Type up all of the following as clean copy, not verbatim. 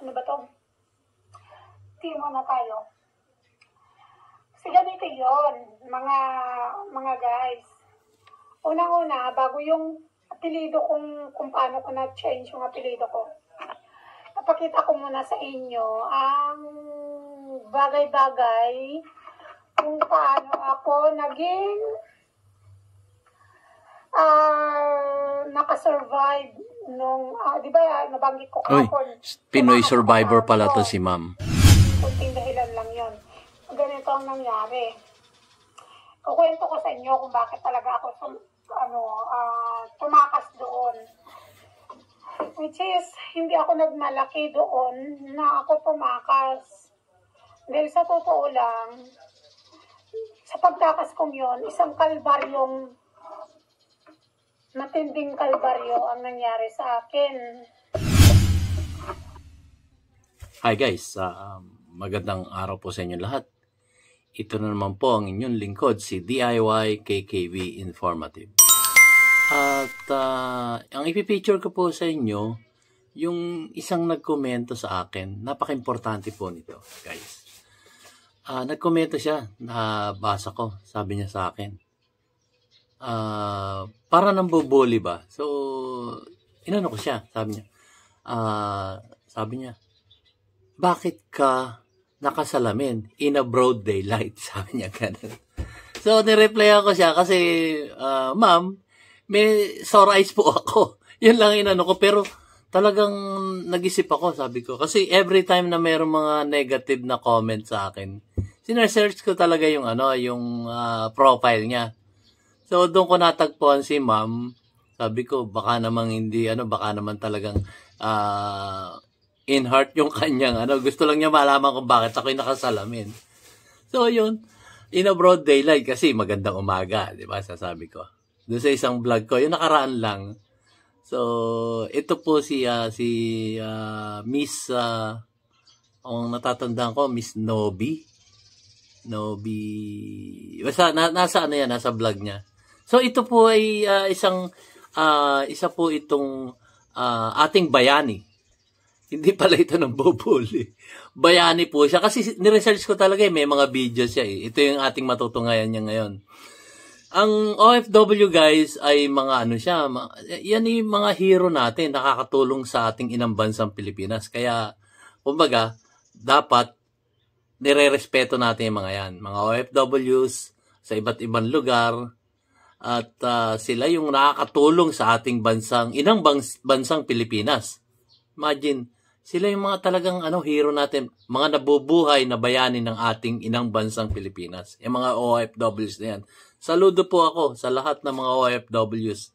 Ano ba to? Timo na tayo. Kasi ganito yun, mga guys. Unang-una, bago yung apelido kung paano ko na-change yung apelido ko, napakita ko muna sa inyo ang bagay-bagay kung paano ako naging nakasurvive nung, di ba, nabanggit ko kahapon. Pinoy survivor pala to si ma'am. Kunting dahilan lang yun. Ganito ang nangyari. Kukwento ko sa inyo kung bakit talaga ako tumakas doon. Which is, hindi ako nagmalaki doon na ako tumakas. Dahil sa totoo lang, sa pagtakas kong yun, isang kalbaryong, matinding kalbaryo ang nangyari sa akin. Hi guys, magandang araw po sa inyo lahat. Ito na naman po ang inyong lingkod, si DIY KKB Informative. At ang ipipicture ko po sa inyo, yung isang nagkomento sa akin. Napaka-importante po nito, guys. Nagkomento siya, nabasa ko, sabi niya sa akin. Para nang bubuli ba? So, inano ko siya, sabi niya, bakit ka nakasalamin in a broad daylight? Sabi niya ganun. So, nireply ako siya kasi, ma'am, may sore eyes po ako. Yun lang inano ko. Pero talagang nag-isip ako, sabi ko. Kasi every time na mayroong mga negative na comment sa akin, sinesearch ko talaga yung profile niya. So, doon ko natagpuan si ma'am. Sabi ko, baka naman hindi, baka naman talagang in heart yung kanyang, gusto lang niya malaman kung bakit ako'y nakasalamin. So, yun, in a broad daylight, kasi magandang umaga, di ba, sasabi ko. Doon sa isang vlog ko, yung nakaraan lang. So, ito po si Miss, ang natatandaan ko, Miss Nobi. Basta, nasa vlog niya. So, ito po ay isa po itong ating bayani. Hindi pala ito ng bubuli. Bayani po siya. Kasi niresearch ko talaga may mga videos siya eh. Ito yung ating matutunghayan niya ngayon. Ang OFW guys ay mga yan yung mga hero natin. Nakakatulong sa ating inang bansang Pilipinas. Kaya, kumbaga, dapat nire-respeto natin yung mga yan. Mga OFWs sa iba't ibang lugar. At sila yung nakakatulong sa ating inang bansang Pilipinas. Imagine, sila yung mga talagang hero natin, mga nabubuhay na bayani ng ating inang bansang Pilipinas. Yung mga OFWs na yan. Saludo po ako sa lahat ng mga OFWs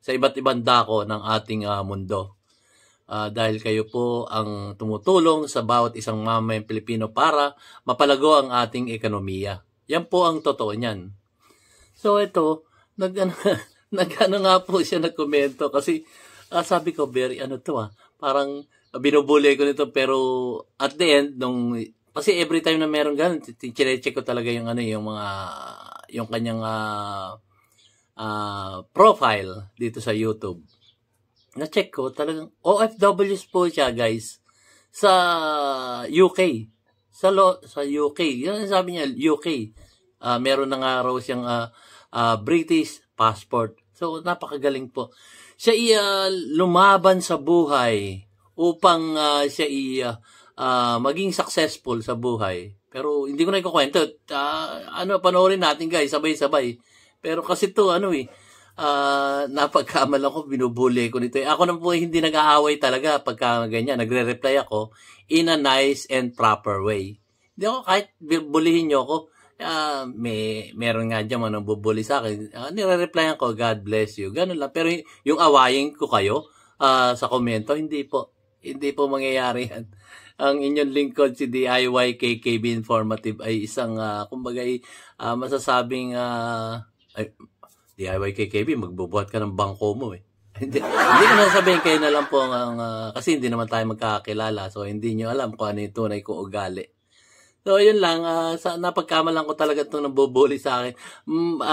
sa iba't ibang dako ng ating mundo. Dahil kayo po ang tumutulong sa bawat isang mamamayang Pilipino para mapalago ang ating ekonomiya. Yan po ang totoo niyan. So ito, nag-ano nga po siya nagkomento kasi sabi ko, very parang binubuli ko nito pero at the end, kasi every time na meron ganun, chinecheck ko talaga yung yung kanyang profile dito sa YouTube. Na-check ko, talagang OFWs po siya guys sa UK. Sa UK. Yan sabi niya, UK. Meron na nga raw siyang British passport. So, napakagaling po. Siya lumaban sa buhay upang siya maging successful sa buhay. Pero hindi ko na ikukwento. Panoorin natin guys, sabay-sabay. Pero kasi to napagkamalan ko, binubuli ko nito. Ako na po hindi nag-aaway talaga pagka ganyan. Nagre-reply ako in a nice and proper way. Hindi ako kahit bulihin nyo ako. Meron nga dyan manong bubuli sa akin. Nire-replyan ko, God bless you. Ganun lang. Pero yung awayin ko kayo sa komento, hindi po mangyayari yan. Ang inyong lingkod si DIY KKB Informative ay isang, masasabing, DIY KKB, magbubuhat ka ng bangko mo eh. Hindi ko nasabihin kayo na lang po kasi hindi naman tayo magkakilala. So, hindi nyo alam kung ano yung tunay kong ugali. So, yun lang. Napagkamalan ko talaga itong nabubuli sa akin.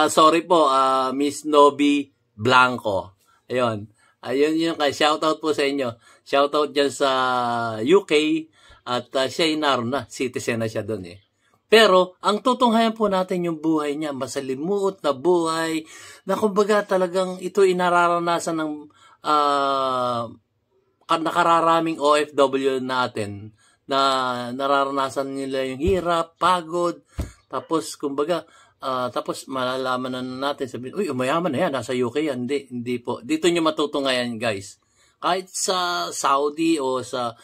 Sorry po, Miss Nobi Blanco. Ayun. Ayun yun kay shoutout po sa inyo. Shoutout dyan sa UK at siya ay naroon na. Citizen na siya doon eh. Pero, ang tutunghayan po natin yung buhay niya, masalimuot na buhay, na kumbaga talagang ito inararanasan ng nakararaming OFW natin, na nararanasan nila yung hirap, pagod, tapos kumbaga, tapos malalaman na natin, sabihin, uy, umayaman na yan, nasa UK yan. Hindi po. Dito nyo matutunghayan, guys. Kahit sa Saudi o sa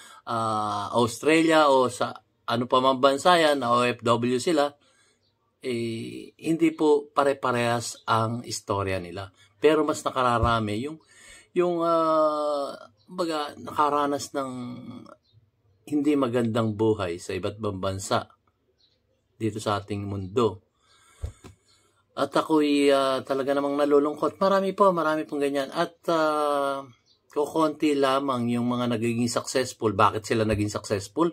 Australia o sa ano pa man bansa yan, na OFW sila, hindi po pare-parehas ang istorya nila. Pero mas nakararami yung baga, nakaranas ng hindi magandang buhay sa iba't ibang bansa dito sa ating mundo. At ako'y talaga namang nalulungkot. Marami pong ganyan. At kukunti lamang yung mga nagiging successful. Bakit sila naging successful?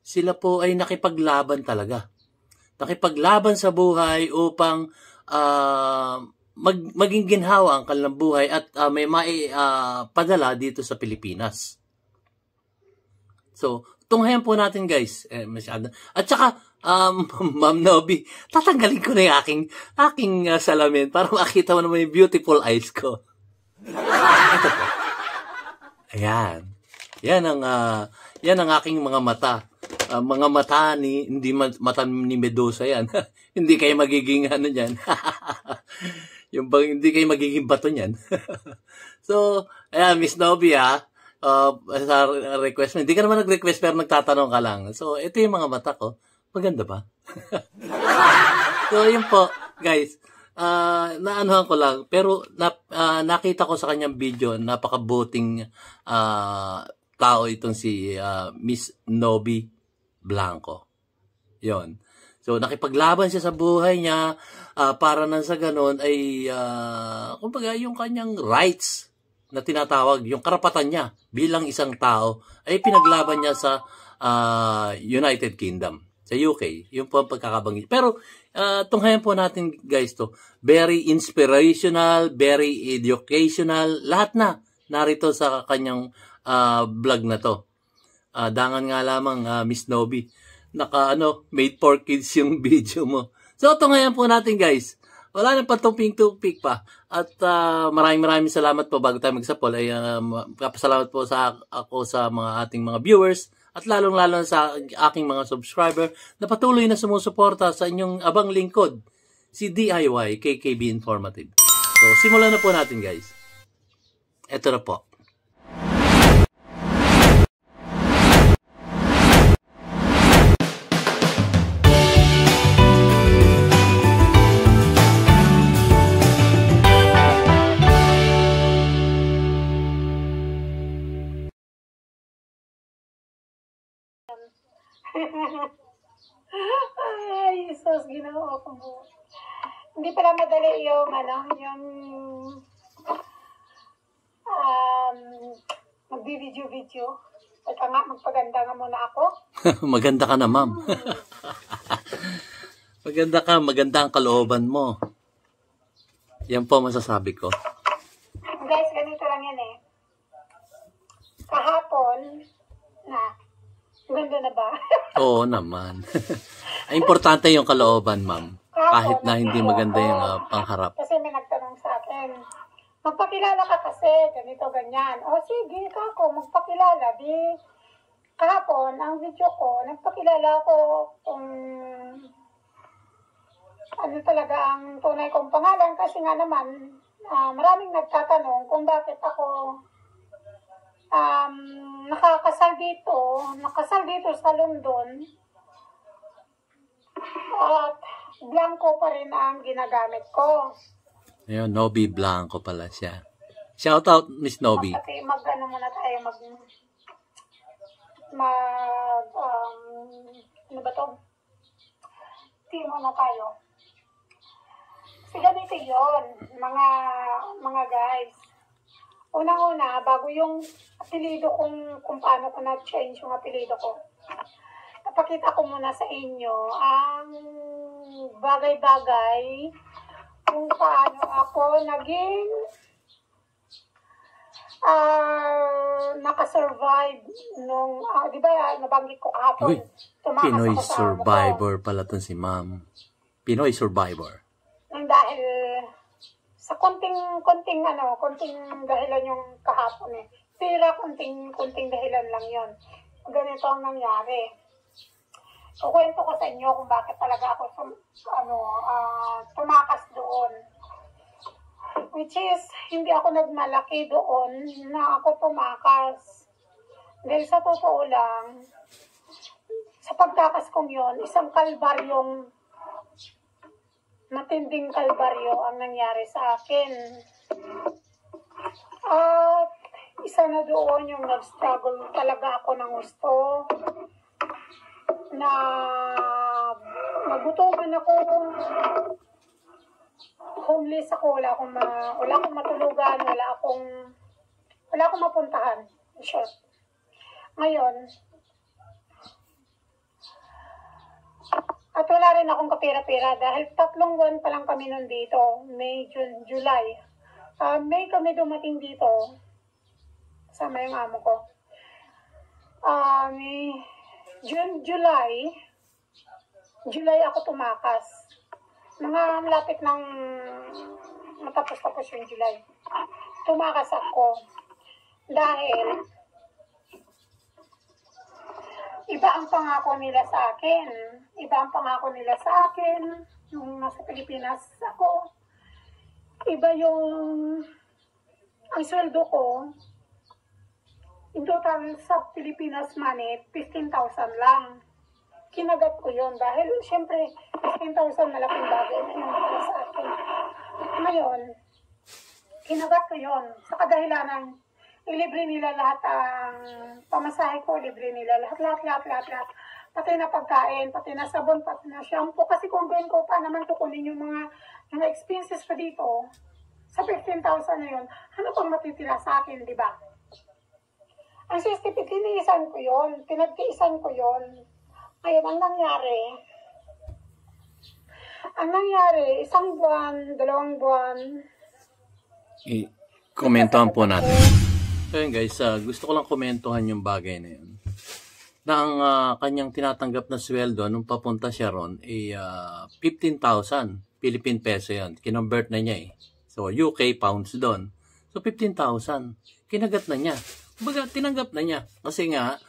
Sila po ay nakipaglaban talaga. Nakipaglaban sa buhay upang maging ginhawa ang kanilang buhay at may padala dito sa Pilipinas. So, tunghayan po natin guys. Masyado. At saka, Ma'am Nobby, tatanggalin ko na yung aking salamin para makita mo naman yung beautiful eyes ko. Ito po. Ayan. Yan ang aking mga mata. Mga mata hindi mata ni Medusa yan. Hindi kayo magiging ano yan. Hindi kayo magiging bato niyan. So, ayan, Miss Nobby sa request mo. Hindi ka naman nag-request pero nagtatanong ka lang. So, ito yung mga mata ko. Maganda ba? So, yun po, guys. Naanuhan ko lang. Pero, nakita ko sa kanyang video, napakabuting tao itong si Miss Nobby Blanco. Yon. So, nakipaglaban siya sa buhay niya para nang sa ganon ay, kumbaga, yung kanyang rights na tinatawag, yung karapatan niya bilang isang tao ay pinaglaban niya sa United Kingdom, sa UK. Yung po ang pagkakabanggit. Pero, tunghayan po natin, guys, to. Very inspirational, very educational, lahat na narito sa kanyang vlog na to. Dangan nga lamang, Miss Nobby, made for kids yung video mo. So, tunghayan po natin, guys. Wala nang patumping-tumpik pa. At maraming salamat po bago tayo magsapol. Ay kapasalamat po ako sa mga ating mga viewers at lalong-lalo sa aking mga subscriber na patuloy na sumusuporta sa inyong abang lingkod, si DIY KKB Informative. So, simulan na po natin, guys. Ito na po. Ay, Jesus, ginawa ko mo. Hindi pala madali yung, mag-video. Teka nga, magpaganda nga muna ako. Maganda ka na, ma'am. Maganda ang kalooban mo. Yan po masasabi ko. Guys, ganito lang yan eh. Kahapon, ganda na ba? Oo naman. Ay, importante yung kalooban, ma'am. Kahit na hindi maganda yung pangharap. Kasi may nagtanong sa akin, magpakilala ka kasi, ganito, ganyan. O sige, kako, magpakilala. Di, kahapon, ang video ko, nagpakilala ko kung ano talaga ang tunay kong pangalan. Kasi nga naman, maraming nagtatanong kung bakit ako nakasal dito sa London at Blanco pa rin ang ginagamit ko. Ayun, Nobby Blanco pala siya. Shout out, Miss Nobby. Kasi muna tayo, ano ba to? Timo na tayo. Kasi ganito yun, mga guys. Unang-una, bago yung apelido kung paano ko na-change yung apelido ko, napakita ko muna sa inyo ang bagay-bagay kung paano ako naging nakasurvive nung, di ba, nabanggit ko kahapon, Uy, tumakas Pinoy ako sa amo ko. survivor pala to si ma'am. Pinoy survivor. Nang dahil sa konting dahilan yung kahapon eh. Tira, konting dahilan lang yon. Ganito ang nangyari. Kukwento ko sa inyo kung bakit talaga ako tumakas doon. Which is, hindi ako nagmalaki doon na ako tumakas. Dahil sa totoo lang, sa pagtakas kong yon, isang kalbaryong, matinding kalbaryo ang nangyari sa akin. At isa na doon yung nag-struggle talaga ako ng gusto. Na nagutuman ako, homeless ako, wala akong matulugan, wala akong mapuntahan. In short. Ngayon, at wala rin akong kapira-pira dahil 3 buwan pa lang kami nun dito, May, June, July. May kami dumating dito, kasama yung amo ko. May June, July ako tumakas. Mga lapit ng matapos-tapos yung July. Tumakas ako dahil iba ang pangako nila sa akin. Yung nasa Pilipinas ako. Iba ang sweldo ko. In total sa Pilipinas money, 15,000 lang. Kinagat ko yon dahil siyempre 15,000 malaking bagay na yun para sa akin. Ngayon, kinagat ko yon sa kadahilanan ilibre nila lahat ang pamasahe ko, libre nila lahat. Pati na pagkain, pati na sabon, pati na shampoo. Kasi kung gawin ko pa naman kukunin yung mga expenses ko dito, sa 15,000 na yun, ano pang matitira sa akin, di ba? Ang sistipid, pinagtiisan ko yun. Ngayon, ang nangyari, 1 buwan, 2 buwan. Komentuhan po natin. So yun guys, gusto ko lang komentuhan yung bagay na yun. Na ang kanyang tinatanggap na sweldo nung papunta siya ron ay 15,000 Philippine peso yun. Kinonvert na niya eh. So UK pounds doon. So 15,000. Kinagat na niya. Kumbaga, tinanggap na niya. Kasi nga,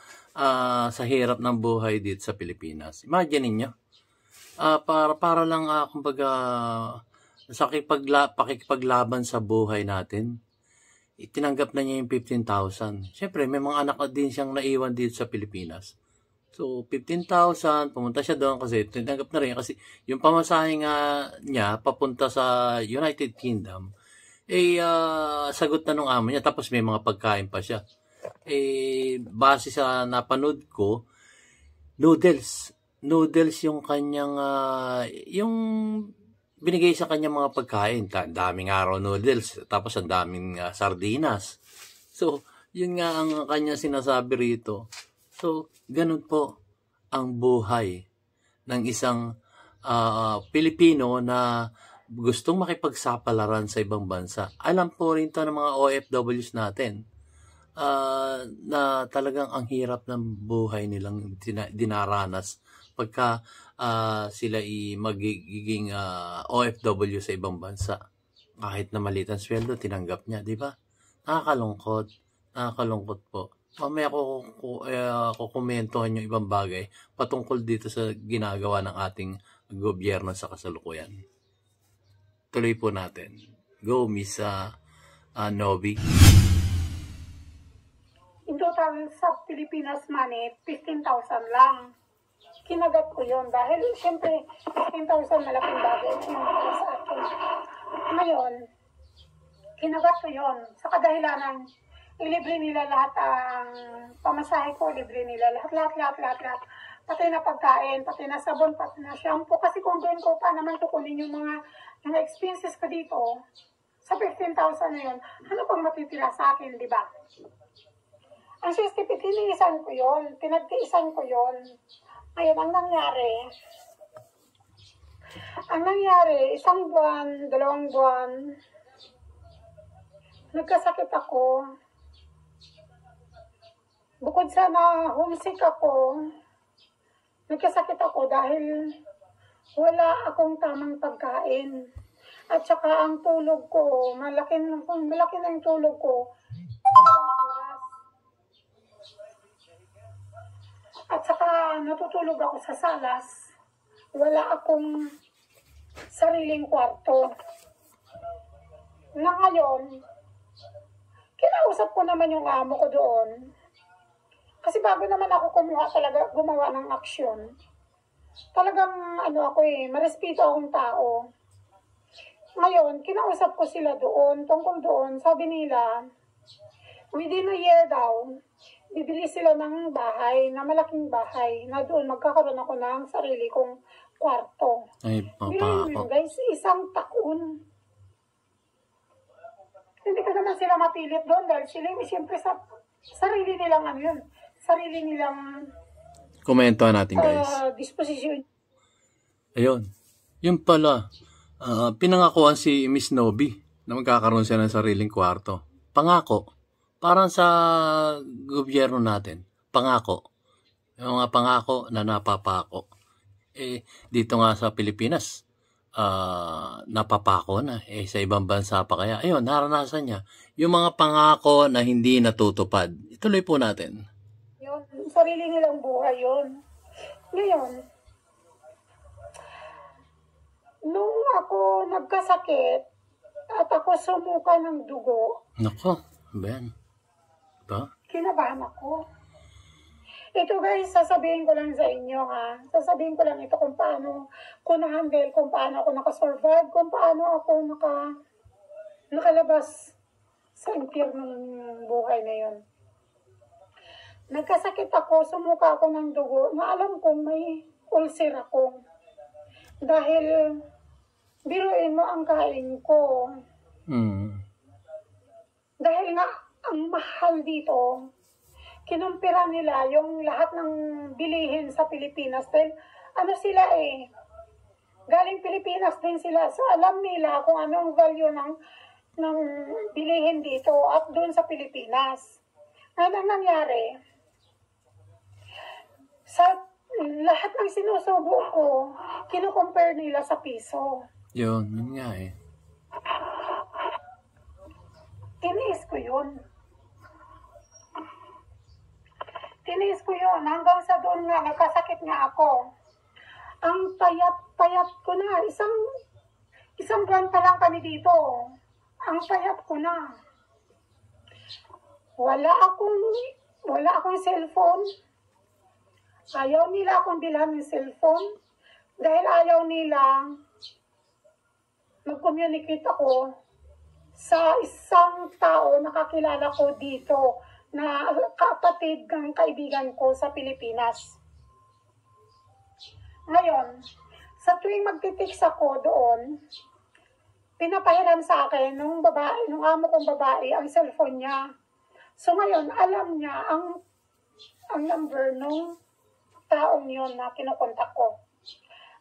sa hirap ng buhay dito sa Pilipinas. Imagine niyo para lang, kumbaga, sa pakikipaglaban sa buhay natin, itinanggap na niya yung 15,000. Siyempre, may mga anak din siyang naiwan dito sa Pilipinas. So, 15,000, pumunta siya doon kasi tinanggap na rin. Kasi yung pamasahe nga niya, papunta sa United Kingdom, sagot na nung amo niya. Tapos may mga pagkain pa siya. Base sa napanood ko, noodles yung kanyang, yung binigay sa kanya mga pagkain. Daming araw noodles, tapos ang daming sardinas. So, yun nga ang kanya sinasabi rito. So, ganun po ang buhay ng isang Pilipino na gustong makipagsapalaran sa ibang bansa. Alam po rin to ng mga OFWs natin na talagang ang hirap ng buhay nilang dinaranas pagka sila magiging OFW sa ibang bansa. Kahit na maliit ang sweldo, tinanggap niya, di ba? Nakakalungkot po. Mamaya ko kukomentuhan yung ibang bagay patungkol dito sa ginagawa ng ating gobyerno sa kasalukuyan. Tuloy po natin. Go, Miss Novi. In total sa Pilipinas money, 15,000 lang. Kinagat ko yon dahil siyempre 15,000 malaking bagay na yun para sa akin. Ngayon, kinagat ko yon sa kadahilanan ilibre nila lahat ang pamasahe ko, libre nila lahat. Pati na pagkain, pati na sabon, pati na shampoo. Kasi kung doon ko pa naman kukunin yung mga expenses ko dito, sa 15,000 na yun, ano pang matitira sa akin, di ba? Ang sistipid, pinagtiisan ko yun. Ngayon, ang nangyari, 1 buwan, 2 buwan, nagkasakit ako. Bukod sa na homesick ako, nagkasakit ako dahil wala akong tamang pagkain. At saka ang tulog ko, malaki na yung tulog ko, 2 oras. At saka natutulog ako sa salas. Wala akong sariling kwarto. Na ngayon, kinausap ko naman yung amo ko doon. Kasi bago naman ako gumawa ng aksyon. Talagang ako marespeto akong tao. Ngayon, kinausap ko sila doon, tungkol doon, sabi nila, within a year daw, bibili sila ng bahay, na malaking bahay, na doon magkakaroon ako ng sarili kong kwarto. Ay, Ngayon, guys, 1 taon. Hindi ko naman sila mapilit doon dahil sila, siyempre sa sarili nilang sarili nilang komentuhan natin, guys. disposition. Ayun. Yung pala, pinangakuan si Miss Nobi na magkakaroon siya ng sariling kwarto. Pangako. Parang sa gobyerno natin. Pangako. Yung mga pangako na napapako. Dito nga sa Pilipinas, napapako na. Sa ibang bansa pa kaya. Ayun, naranasan niya. Yung mga pangako na hindi natutupad. Ituloy po natin. Yun, sarili nilang buhay yun. Ngayon, nung ako nagkasakit at ako sumuka ng dugo, Nako, Ben. Ba? kinabahan ako. Ito guys, sasabihin ko lang sa inyo ha. Sasabihin ko lang ito kung paano ko na-handle, kung paano ako nakasurvive, kung paano ako nakalabas sa impyerno ng buhay na yun. Nagkasakit ako, sumuka ako ng dugo, na alam kong may ulcer ako. Dahil, biruin mo ang kain ko. Dahil nga, ang mahal dito, kinumpira nila yung lahat ng bilihin sa Pilipinas. Dahil, sila galing Pilipinas din sila. So, alam nila kung anong value ng bilihin dito at doon sa Pilipinas. Ngayon ang nangyari, sa lahat ng sinusubo ko, kinukompare nila sa piso. Yun nga Tiniis ko yun. Hanggang sa doon nga, nagkasakit nga ako. Ang payat ko na. Isang buwan pa lang kami dito. Ang payat ko na. Wala akong cellphone. Ayaw nila akong bilhan ng cellphone. Dahil ayaw nila mag-communicate ako sa isang tao na kakilala ko dito na kapatid ng kaibigan ko sa Pilipinas. Ngayon, sa tuwing magtitext ako doon, pinapahiram sa akin nung amo kong babae ang cellphone niya. So ngayon, alam niya ang number nung taong yun na kinukontak ko.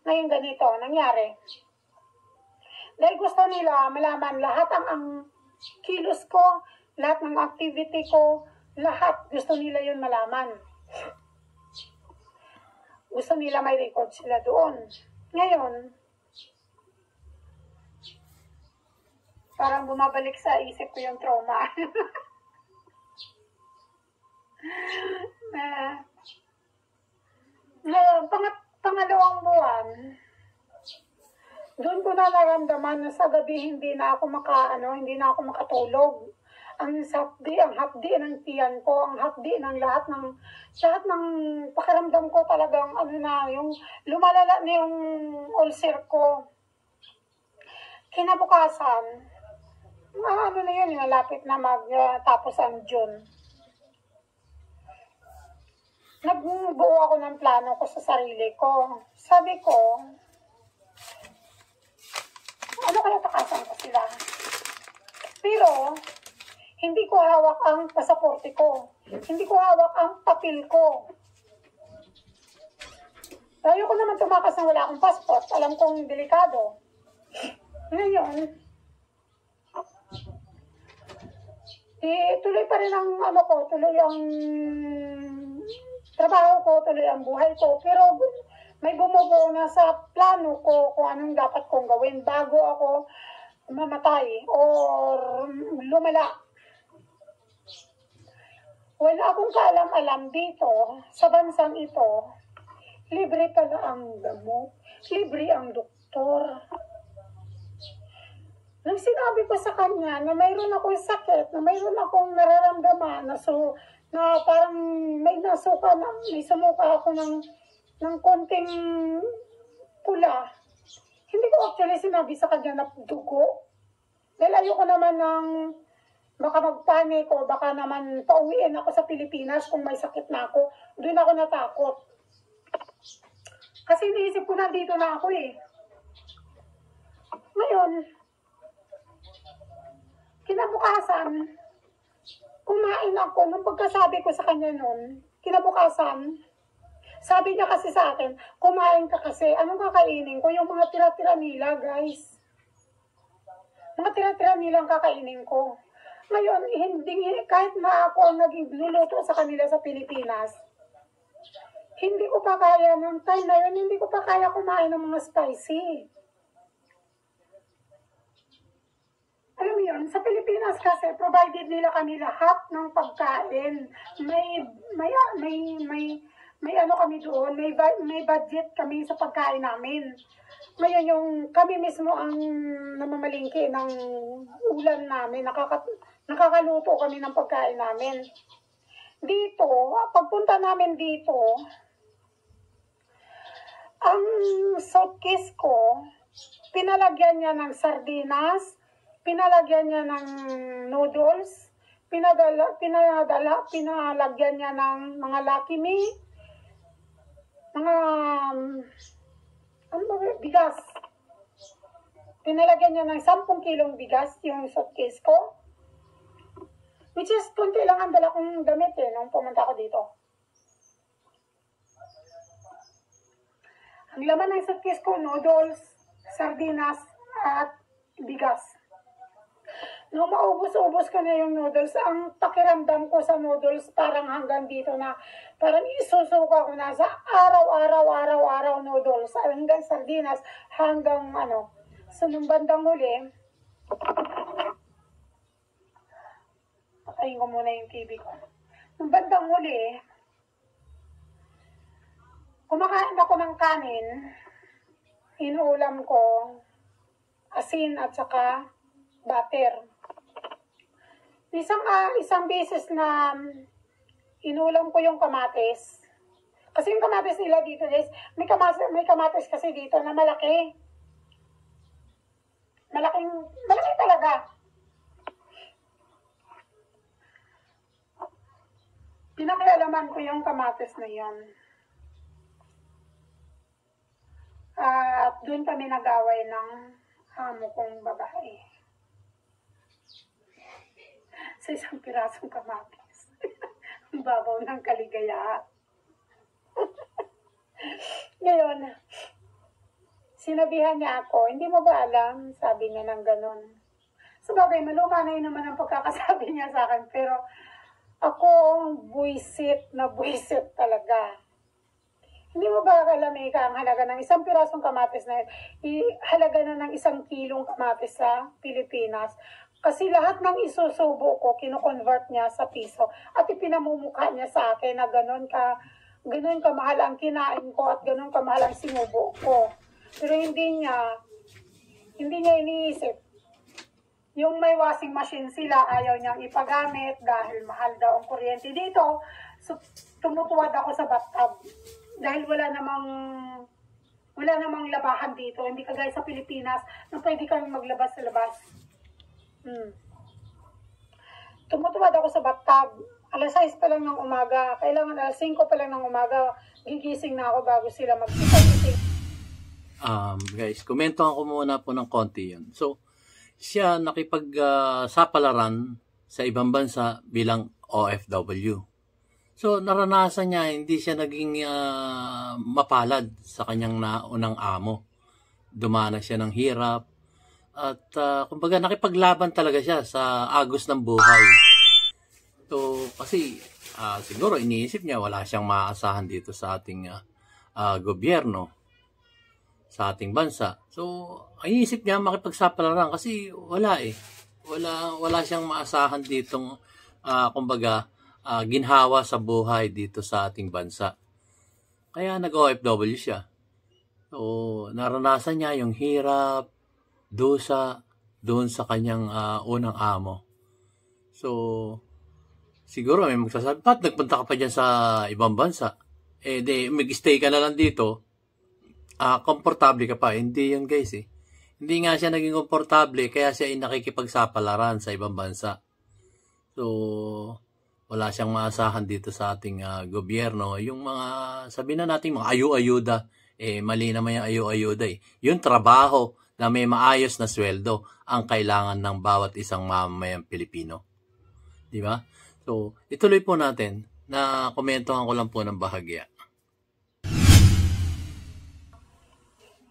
Ngayon ganito, nangyari. Dahil gusto nila malaman lahat ang kilos ko, lahat ng activity ko, lahat gusto nila yun malaman. Gusto nila may record sila doon. Ngayon, parang bumabalik sa isip ko yung trauma. Ngayon, pangalawang buwan, doon ko na naramdaman na sa gabi hindi na ako makatulog. Ang hapdi ng tiyan ko, ang hapdi ng lahat ng pakiramdam ko talagang yung lumalala na yung ulcer ko. Kinabukasan, na yun, malapit na magtapos ang June. Nagbuo ako ng plano ko sa sarili ko. Sabi ko, ano kaya takasan ko sila? Pero, hindi ko hawak ang pasaporte ko. Hindi ko hawak ang papel ko. Ayaw ko naman tumakas na wala akong passport. Alam kong delikado. Ngayon, tuloy pa rin ang tuloy ang trabaho ko, tuloy ang buhay ko, pero may bumubuo na sa plano ko kung anong dapat kong gawin bago ako mamatay or lumala. Wala akong kaalam-alam dito sa bansang ito. Libre pala ang gamot. Libre ang doktor. Nung sinabi ko sa kanya na mayroon akong sakit, na mayroon akong nararamdaman, na parang may nasuka, may sumuka ako ng konting pula. Hindi ko actually sinabi sa kanya na dugo. Dahil ayoko naman ng baka magpanik o baka naman pauwiin ako sa Pilipinas kung may sakit na ako. Doon ako natakot. Kasi iniisip ko nandito na ako eh. Ngayon, kinabukasan, kumain ako. Nung pagkasabi ko sa kanya nun, kinabukasan, sabi niya kasi sa akin, kumain ka kasi. Anong kakainin ko? Yung mga tira-tira nila, guys. Mga tira-tira nilang kakainin ko. Ngayon, kahit na ako ang nagluluto sa kanila sa Pilipinas, hindi ko pa kaya, nung time na yun, hindi ko pa kaya kumain ng mga spicy. Alam mo yun, sa Pilipinas kasi, provided nila kami lahat ng pagkain. May ano kami doon, may budget kami sa pagkain namin. Ngayon, yung kami mismo ang namamalingki ng ulam namin, nakakaluto kami ng pagkain namin. Dito, pagpunta namin dito, ang suitcase ko, pinalagyan niya ng sardinas, pinalagyan niya ng noodles, pinalagyan niya ng mga Lucky Me, mga bigas. Pinalagyan niya ng 10 kilong bigas yung suitcase ko. Which is, kunti lang ang dala kong damit nung pumunta ko dito. Ang laman ng suitcase ko, noodles, sardinas, at bigas. Nung maubos-ubos ko na yung noodles, ang pakiramdam ko sa noodles parang hanggang dito na, parang isusuka ko na sa araw-araw noodles, hanggang sardinas, hanggang so nung bandang huli, patayin ko muna yung TV ko. Nung bandang huli, kumakain ako ng kanin, inuulam ko, asin at saka butter. Isang beses na inulam ko yung kamatis. Kasi yung kamatis nila dito, guys, may kamatis kasi dito na malaki. Malaki talaga. Pinakialaman ko yung kamatis na yan. At doon kami nag-away ng amo kong babae. Sa isang pirasong kamatis. Ang babaw ng kaligayaan. Ngayon, sinabihan niya ako, hindi mo ba alam? Sabi niya ng ganon. Sabagay, maluma na yun naman ang pagkakasabi niya sa akin. Pero ako, buisit na buisit talaga. Hindi mo ba alam ang halaga ng isang pirasong kamatis na yun, halaga na ng 1 kilong kamatis sa Pilipinas. Kasi lahat ng isusubo ko, kino-convert niya sa piso. At ipinamumukha niya sa akin na ganun kamahal ang kinain ko at ganun kamahal ang sinubo ko. Pero hindi niya iniisip. Yung may washing machine sila, ayaw niyang ipagamit dahil mahal daw ang kuryente dito. So, tumutuwad ako sa bathtub. Dahil wala namang labahan dito. Hindi kagaya sa Pilipinas na pwede kami maglabas sa labas. Tumutuwad ako sa bathtub. Alas 6 pa lang ng umaga. Kailangan alas 5 pa lang ng umaga. Gigising na ako bago sila magsigising. Guys, komentohan ko muna po ng konti yun. So, siya nakipagsapalaran sa ibang bansa bilang OFW. So, naranasan niya, hindi siya naging mapalad sa kanyang naunang amo. Dumanas siya ng hirap. At kumbaga nakipaglaban talaga siya sa agos ng buhay. So, kasi siguro iniisip niya wala siyang maaasahan dito sa ating gobyerno, sa ating bansa. So, iniisip niya makipagsapalaran kasi wala eh. Wala siyang maasahan ditong kumbaga ginhawa sa buhay dito sa ating bansa. Kaya nag-OFW siya. So, naranasan niya yung hirap, dusa, doon sa kanyang unang amo. So, siguro may magsasabi, ba't nagpunta ka pa dyan sa ibang bansa? Mag-stay ka na lang dito, komportable ka pa. Hindi yun guys eh. Hindi nga siya naging komportable, kaya siya ay nakikipagsapalaran sa ibang bansa. So, wala siyang maasahan dito sa ating gobyerno. Yung mga, sabihin na natin, mga ayu-ayuda, mali naman yung ayu-ayuda eh. Yung trabaho na may maayos na sweldo ang kailangan ng bawat isang mamamayang Pilipino. Di ba? So, ituloy po natin na komentohan ko lang po ng bahagya.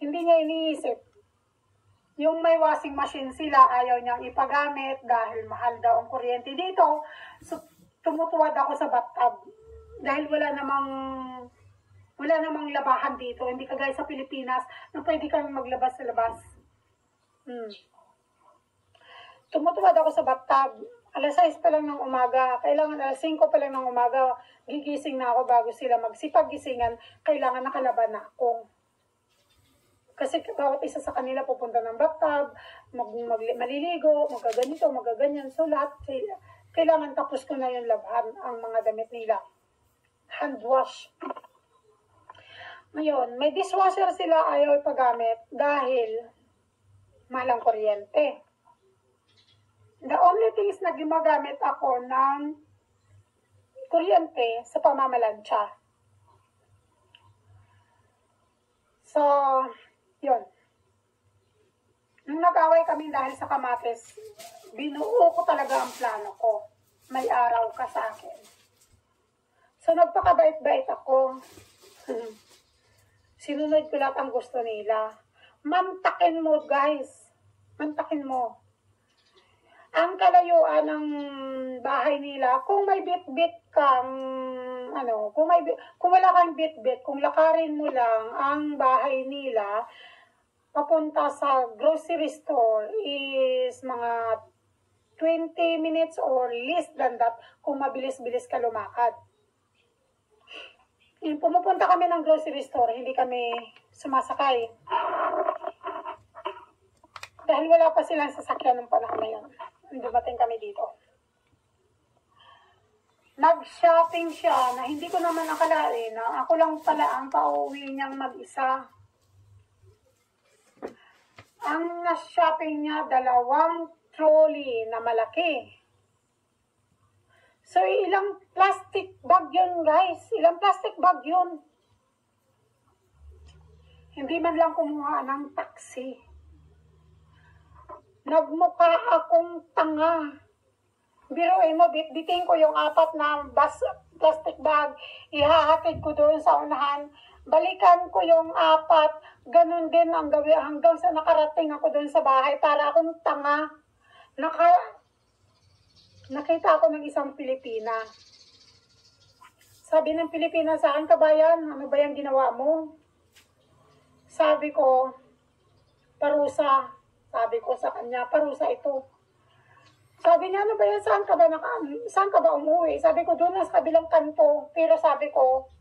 Hindi niya iniisip. Yung may washing machine sila, ayaw niyang ipagamit dahil mahal daw ang kuryente dito. So, tumutuwad ako sa bathtub. Dahil wala namang labahan dito. Hindi kagaya sa Pilipinas na pwede kang maglabas sa labas. Tumutuwad ako sa bathtub. Alas 6 pa lang ng umaga. Kailangan alas 5 pa lang ng umaga. Gigising na ako bago sila magsipag-gisingan. Kailangan nakalaban na ako. Kasi bawat isa sa kanila pupunta ng bathtub, maliligo, magaganito, magaganyan. So lahat, kailangan tapos ko na yung labhan ang mga damit nila. Hand wash. Ngayon, may dishwasher sila ayaw ipagamit dahil malang kuryente. The only thing is na gumagamit ako ng kuryente sa pamamalansya. So, yun. Nung nag-away kami dahil sa kamatis, binuo ko talaga ang plano ko. May araw ka sa akin. So, nagpakabait-bait ako. Sinunod ko lahat ang gusto nila. Mantakin mo, guys. Mantakin mo. Ang kalayuan ng bahay nila, kung may bit-bit kang, kung wala kang bit-bit, kung lakarin mo lang ang bahay nila, papunta sa grocery store is mga 20 minutes or less than that kung mabilis-bilis ka lumakad. Pumupunta kami ng grocery store, hindi kami sumasakay. Dahil wala pa silang sasakyan ng panahon na yun. Dumating kami dito. Nag-shopping siya na hindi ko naman akalain na ako lang pala ang pauwi niyang mag-isa. Ang na-shopping niya, 2 trolley na malaki. So, ilang plastic bag yun, guys. Ilang plastic bag yun. Hindi man lang kumuha ng taxi. Nagmukha akong tanga. Biruin mo, bitbitin ko yung 4 na plastic bag. Ihahatid ko doon sa unahan. Balikan ko yung 4. Ganun din ang gawin hanggang sa nakarating ako doon sa bahay para akong tanga. Nakita ako ng isang Pilipina. Sabi ng Pilipina sa akin, kabayan, ano ba yung ginawa mo? Sabi ko, parusa. Sabi ko sa kanya, parusa ito. Sabi niya, ano ba yan? Saan ka ba umuwi? Sabi ko, doon sa kabilang kanto. Pero sabi ko,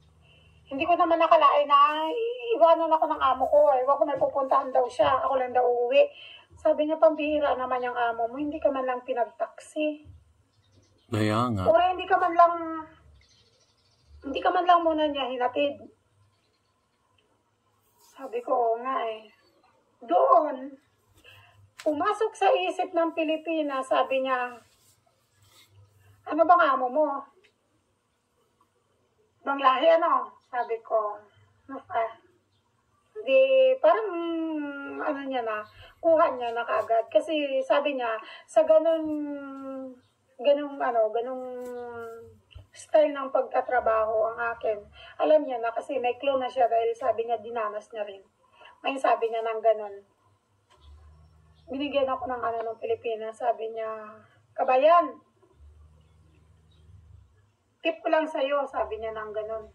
hindi ko naman nakalain na iwanan ako ng amo ko. Iwan ko may pupuntahan daw siya. Ako lang daw uuwi. Sabi niya, pambihira naman yung amo mo. Hindi ka man lang pinagtaksi. Kaya nga. O hindi ka man lang muna niya hinatid. Sabi ko, oo nga eh. Doon, pumasok sa isip ng Pilipina, sabi niya, ano bang amo mo? Bang lahi ano? Sabi ko, di, parang, kuha niya na kagad. Kasi sabi niya, sa ganung style ng pagtatrabaho ang akin. Alam niya na kasi may clue na siya dahil sabi niya, dinanas niya rin. May sabi niya ng ganun. Binigyan ako ng Pilipinas. Sabi niya, kabayan, Tip ko lang sa'yo, sabi niya nang ganun.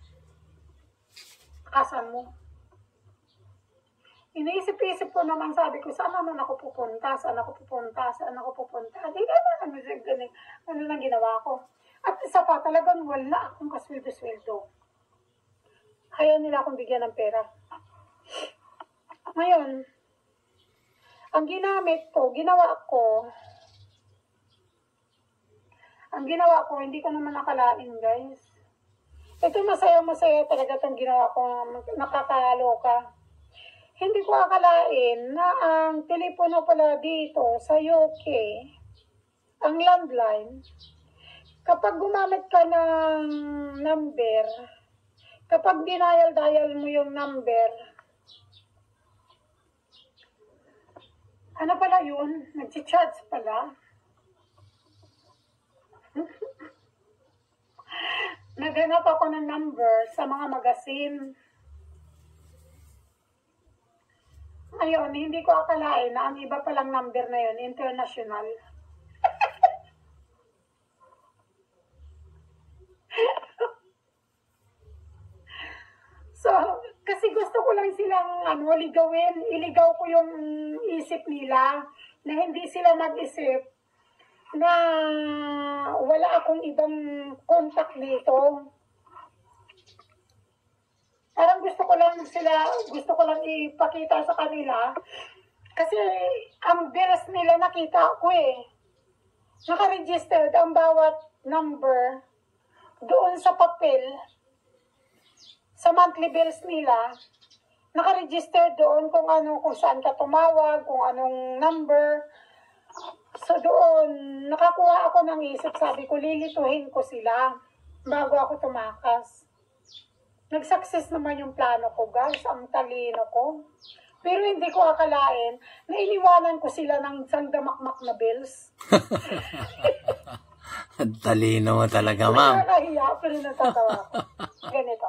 Kasan mo. Iniisip-isip ko naman, sabi ko, saan naman ako pupunta? Saan ako pupunta? Saan ako pupunta? Di naman, ano lang ginawa ko. At isa pa, talagang wala akong kasweldo-sweldo. Ayaw nila akong bigyan ng pera. Ngayon, ang ginawa ko, hindi ko naman nakalain, guys. Ito masaya talaga itong ginawa ko, nakakaloka. Hindi ko akalain na ang telepono pala dito sa UK, ang landline, kapag gumamit ka ng number, kapag dinayal-dial mo yung number, ano pala yun? Nag-charge pala. Naghanap ako ng number sa mga magazine. Ngayon, hindi ko akalain na ang iba palang number na yun, international. So, kasi gusto ko lang silang ligawin. Iligaw ko yung isip nila na hindi sila mag-isip na wala akong ibang contact dito. Parang gusto ko lang ipakita sa kanila kasi ang bills nila nakita ko eh. Naka-registered ang bawat number doon sa papel. Sa monthly bills nila, naka-register doon kung saan ka tumawag, kung anong number. So doon, nakakuha ako ng isip, sabi ko, lilituhin ko sila bago ako tumakas. Nag-success naman yung plano ko, guys. Ang talino ko. Pero hindi ko akalain na iniwanan ko sila ng isang damakmak na bills. Ang talino mo talaga, ma'am. Nakakahiya, pero natatawa ko. Ganito.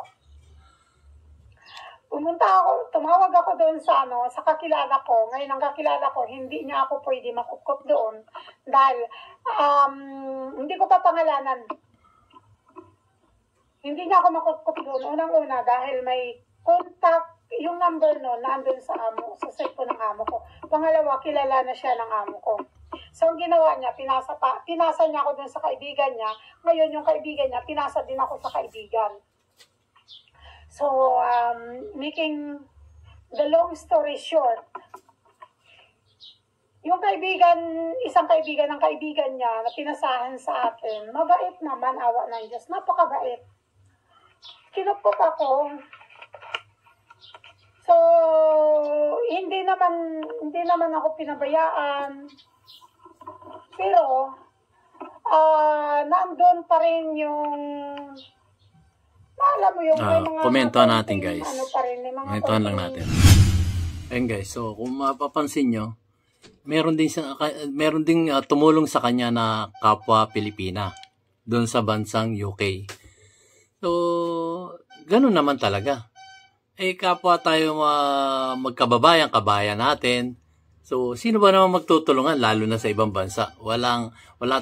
Tumawag ako doon sa kakilala ko. Ngayon ang kakilala ko, hindi niya ako pwede makukop doon. Dahil, hindi ko pa pangalanan. Hindi niya ako makukop doon. Unang-una, dahil may contact, yung number no, nandun sa cellphone ng amo ko. Pangalawa, kilala na siya ng amo ko. So, ang ginawa niya, pinasa niya ako doon sa kaibigan niya. Ngayon, yung kaibigan niya, pinasa din ako sa kaibigan. So, making the long story short, yung isang kaibigan ng kaibigan niya na pinasahan sa akin, mabait naman, awa ng Diyos, napakabait. Kinupot ako. So, hindi naman ako pinabayaan. Pero, nandun pa rin yung alam mo yung komentuhan natin, guys. Komentuhan lang natin. Ayun, guys. So, kung mapapansin nyo, meron ding tumulong sa kanya na kapwa Pilipina doon sa bansang UK. So, ganun naman talaga. Kapwa tayo kabayan natin. So, sino ba naman magtutulungan lalo na sa ibang bansa? Wala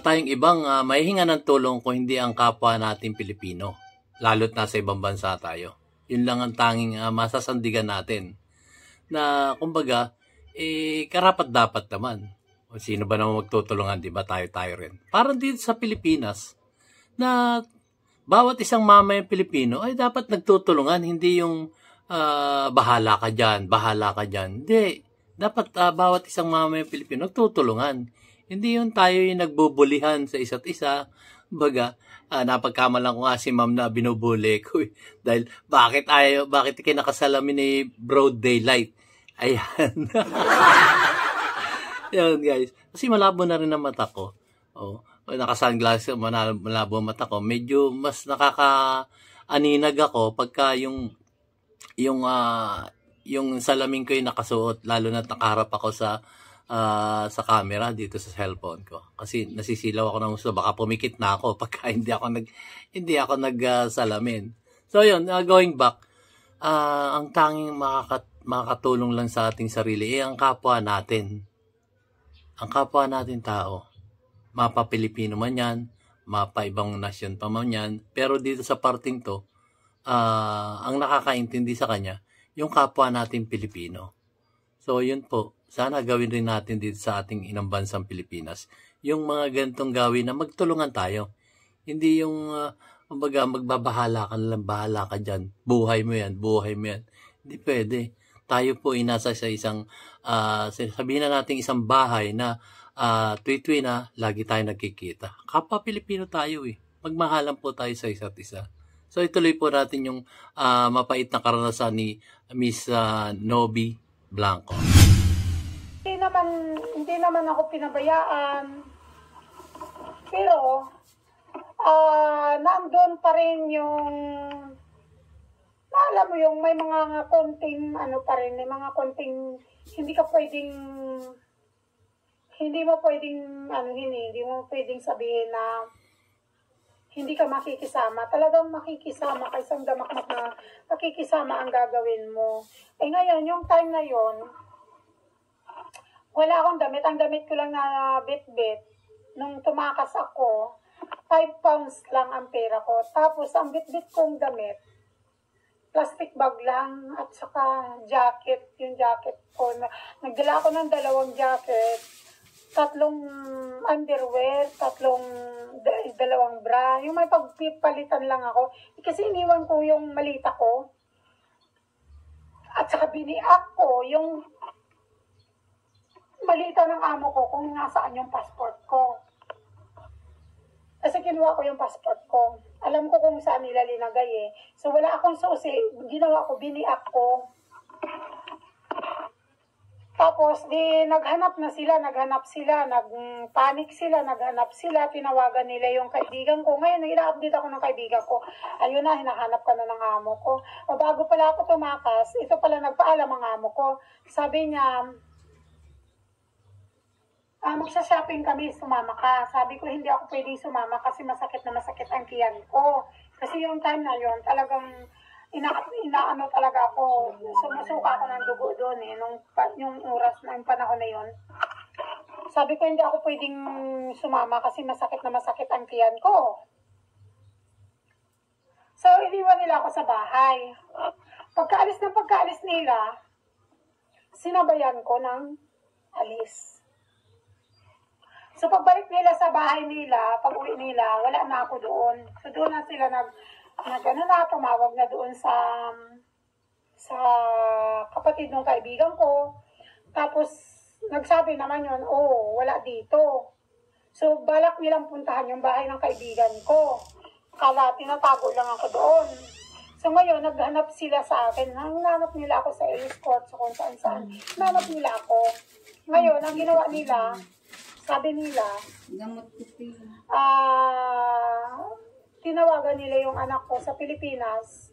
tayong ibang maihinga ng tulong kung hindi ang kapwa natin Pilipino. Lalo't nasa ibang bansa tayo. Yun lang ang tanging masasandigan natin. Na, kumbaga, karapat-dapat naman. O sino ba naman magtutulungan, di ba? Tayo rin. Parang dito sa Pilipinas, na bawat isang mamayang Pilipino ay dapat nagtutulungan. Hindi yung bahala ka dyan. Hindi. Dapat bawat isang mamayang Pilipino nagtutulungan. Hindi yung tayo yung nagbubulihan sa isa't isa. Baga, napagkamalan ko nga si ma'am na binubuli ko. Dahil, bakit kinakasalamin ni broad daylight? Ayan. Yan, guys. Kasi malabo na rin ang mata ko. Naka-sunglasses, malabo ang mata ko. Medyo mas nakaka-aninag ako pagka yung salamin ko yung nakasuot, lalo na nakaharap ako sa camera dito sa cellphone ko. Kasi nasisilaw ako ng gusto, baka pumikit na ako pagka hindi ako nagsalamin. So yun, going back, ang tanging makakatulong lang sa ating sarili ang kapwa natin. Ang kapwa natin tao. Mapa Pilipino man yan, mapaibang nasyon pa man yan. Pero dito sa parting to, ang nakakaintindi sa kanya, yung kapwa natin Pilipino. So, yun po. Sana gawin rin natin dito sa ating inang bansang Pilipinas. Yung mga ganitong gawin na magtulungan tayo. Hindi yung, kumbaga, magbabahala ka na lang, bahala ka dyan. Buhay mo yan, buhay mo yan. Hindi pwede. Tayo po ay nasa sa isang, sabihin na natin isang bahay na tuwi-tuwi na lagi tayo nagkikita. Kapwa Pilipino tayo eh. Magmahalan po tayo sa isa't isa. So ituloy po natin yung mapait na karanasan ni Miss Noby Blanco. Hindi naman ako pinabayaan. Pero nandun pa rin yung alam mo yung may mga konting pa rin, may mga konting hindi mo pwedeng sabihin na hindi ka makikisama. Talagang makikisama ka, isang damakmak na makikisama ang gagawin mo. Eh ngayon, yung time na yon, wala akong damit. Ang damit ko lang na bit-bit. Nung tumakas ako, 5 pounds lang ang pera ko. Tapos, ang bit-bit kong damit, plastic bag lang at saka jacket, yung jacket ko. Nagdala ako ng 2 jacket, 3 underwear, 2 bra. Yung may pagpipalitan lang ako. Kasi iniwan ko yung malita ko. At saka biniak ko yung malita ng amo ko kung nasaan yung passport ko. Kasi kinuha ko yung passport ko. Alam ko kung saan nila linagay eh. So wala akong susi. Ginawa ko, biniak ko. Tapos di naghanap sila, nagpanik sila, tinawagan nila yung kaibigan ko. Ngayon, ina-update ako ng kaibigan ko. Ayun na, hinahanap ka na ng amo ko. O bago pala ako tumakas, ito pala nagpaalam ang amo ko. Sabi niya, magsha-shopping kami, sumama ka. Sabi ko, hindi ako pwedeng sumama kasi masakit na masakit ang tiyan ko. Kasi yung time na yon talagang inaano talaga ako, sumusuka ako ng dugo doon eh, yung oras, yung panahon na yon. Sabi ko, hindi ako pwedeng sumama kasi masakit na masakit ang tiyan ko. So, iniwan nila ako sa bahay. Pagkaalis nila, sinabayan ko ng alis. So, pagbalik nila sa bahay nila, pag-uwi nila, wala na ako doon. So, doon na sila tumawag na doon sa kapatid ng kaibigan ko. Tapos, nagsabi naman yun, wala dito. So, balak nilang puntahan yung bahay ng kaibigan ko. Kala, tinatago lang ako doon. So, ngayon, naghanap sila sa akin. Nanganap nila ako sa Ellis Court, sa kung saan. Nanganap nila ako. Ngayon, ang ginawa nila, sabi nila, tinawagan nila yung anak ko sa Pilipinas.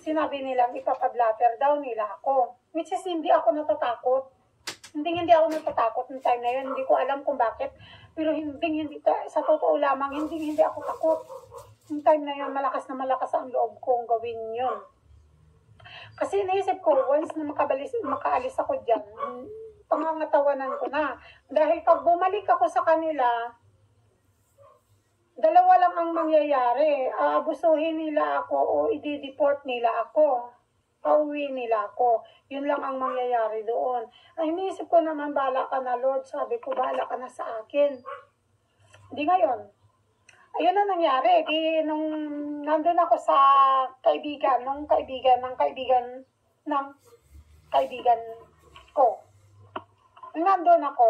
Sinabi nilang ipapablatter daw nila ako. Which is, hindi ako natatakot. Hindi ako natatakot ng time na yun. Hindi ko alam kung bakit. Pero sa totoo lamang, hindi ako takot. Yung time na yun, malakas na malakas ang loob kong gawin yun. Kasi naisip ko, once na makaalis ako dyan, pangangatawanan ko na. Dahil pag bumalik ako sa kanila, 2 lang ang mangyayari. Abusuhin nila ako o i-deport nila ako. Pauwi nila ako. Yun lang ang mangyayari doon. Ay, iniisip ko naman, bahala ka na, Lord. Sabi ko, bahala ka na sa akin. Di ngayon. Ayun na nangyari. Di, nung nandun ako sa kaibigan ko. Nandun ako.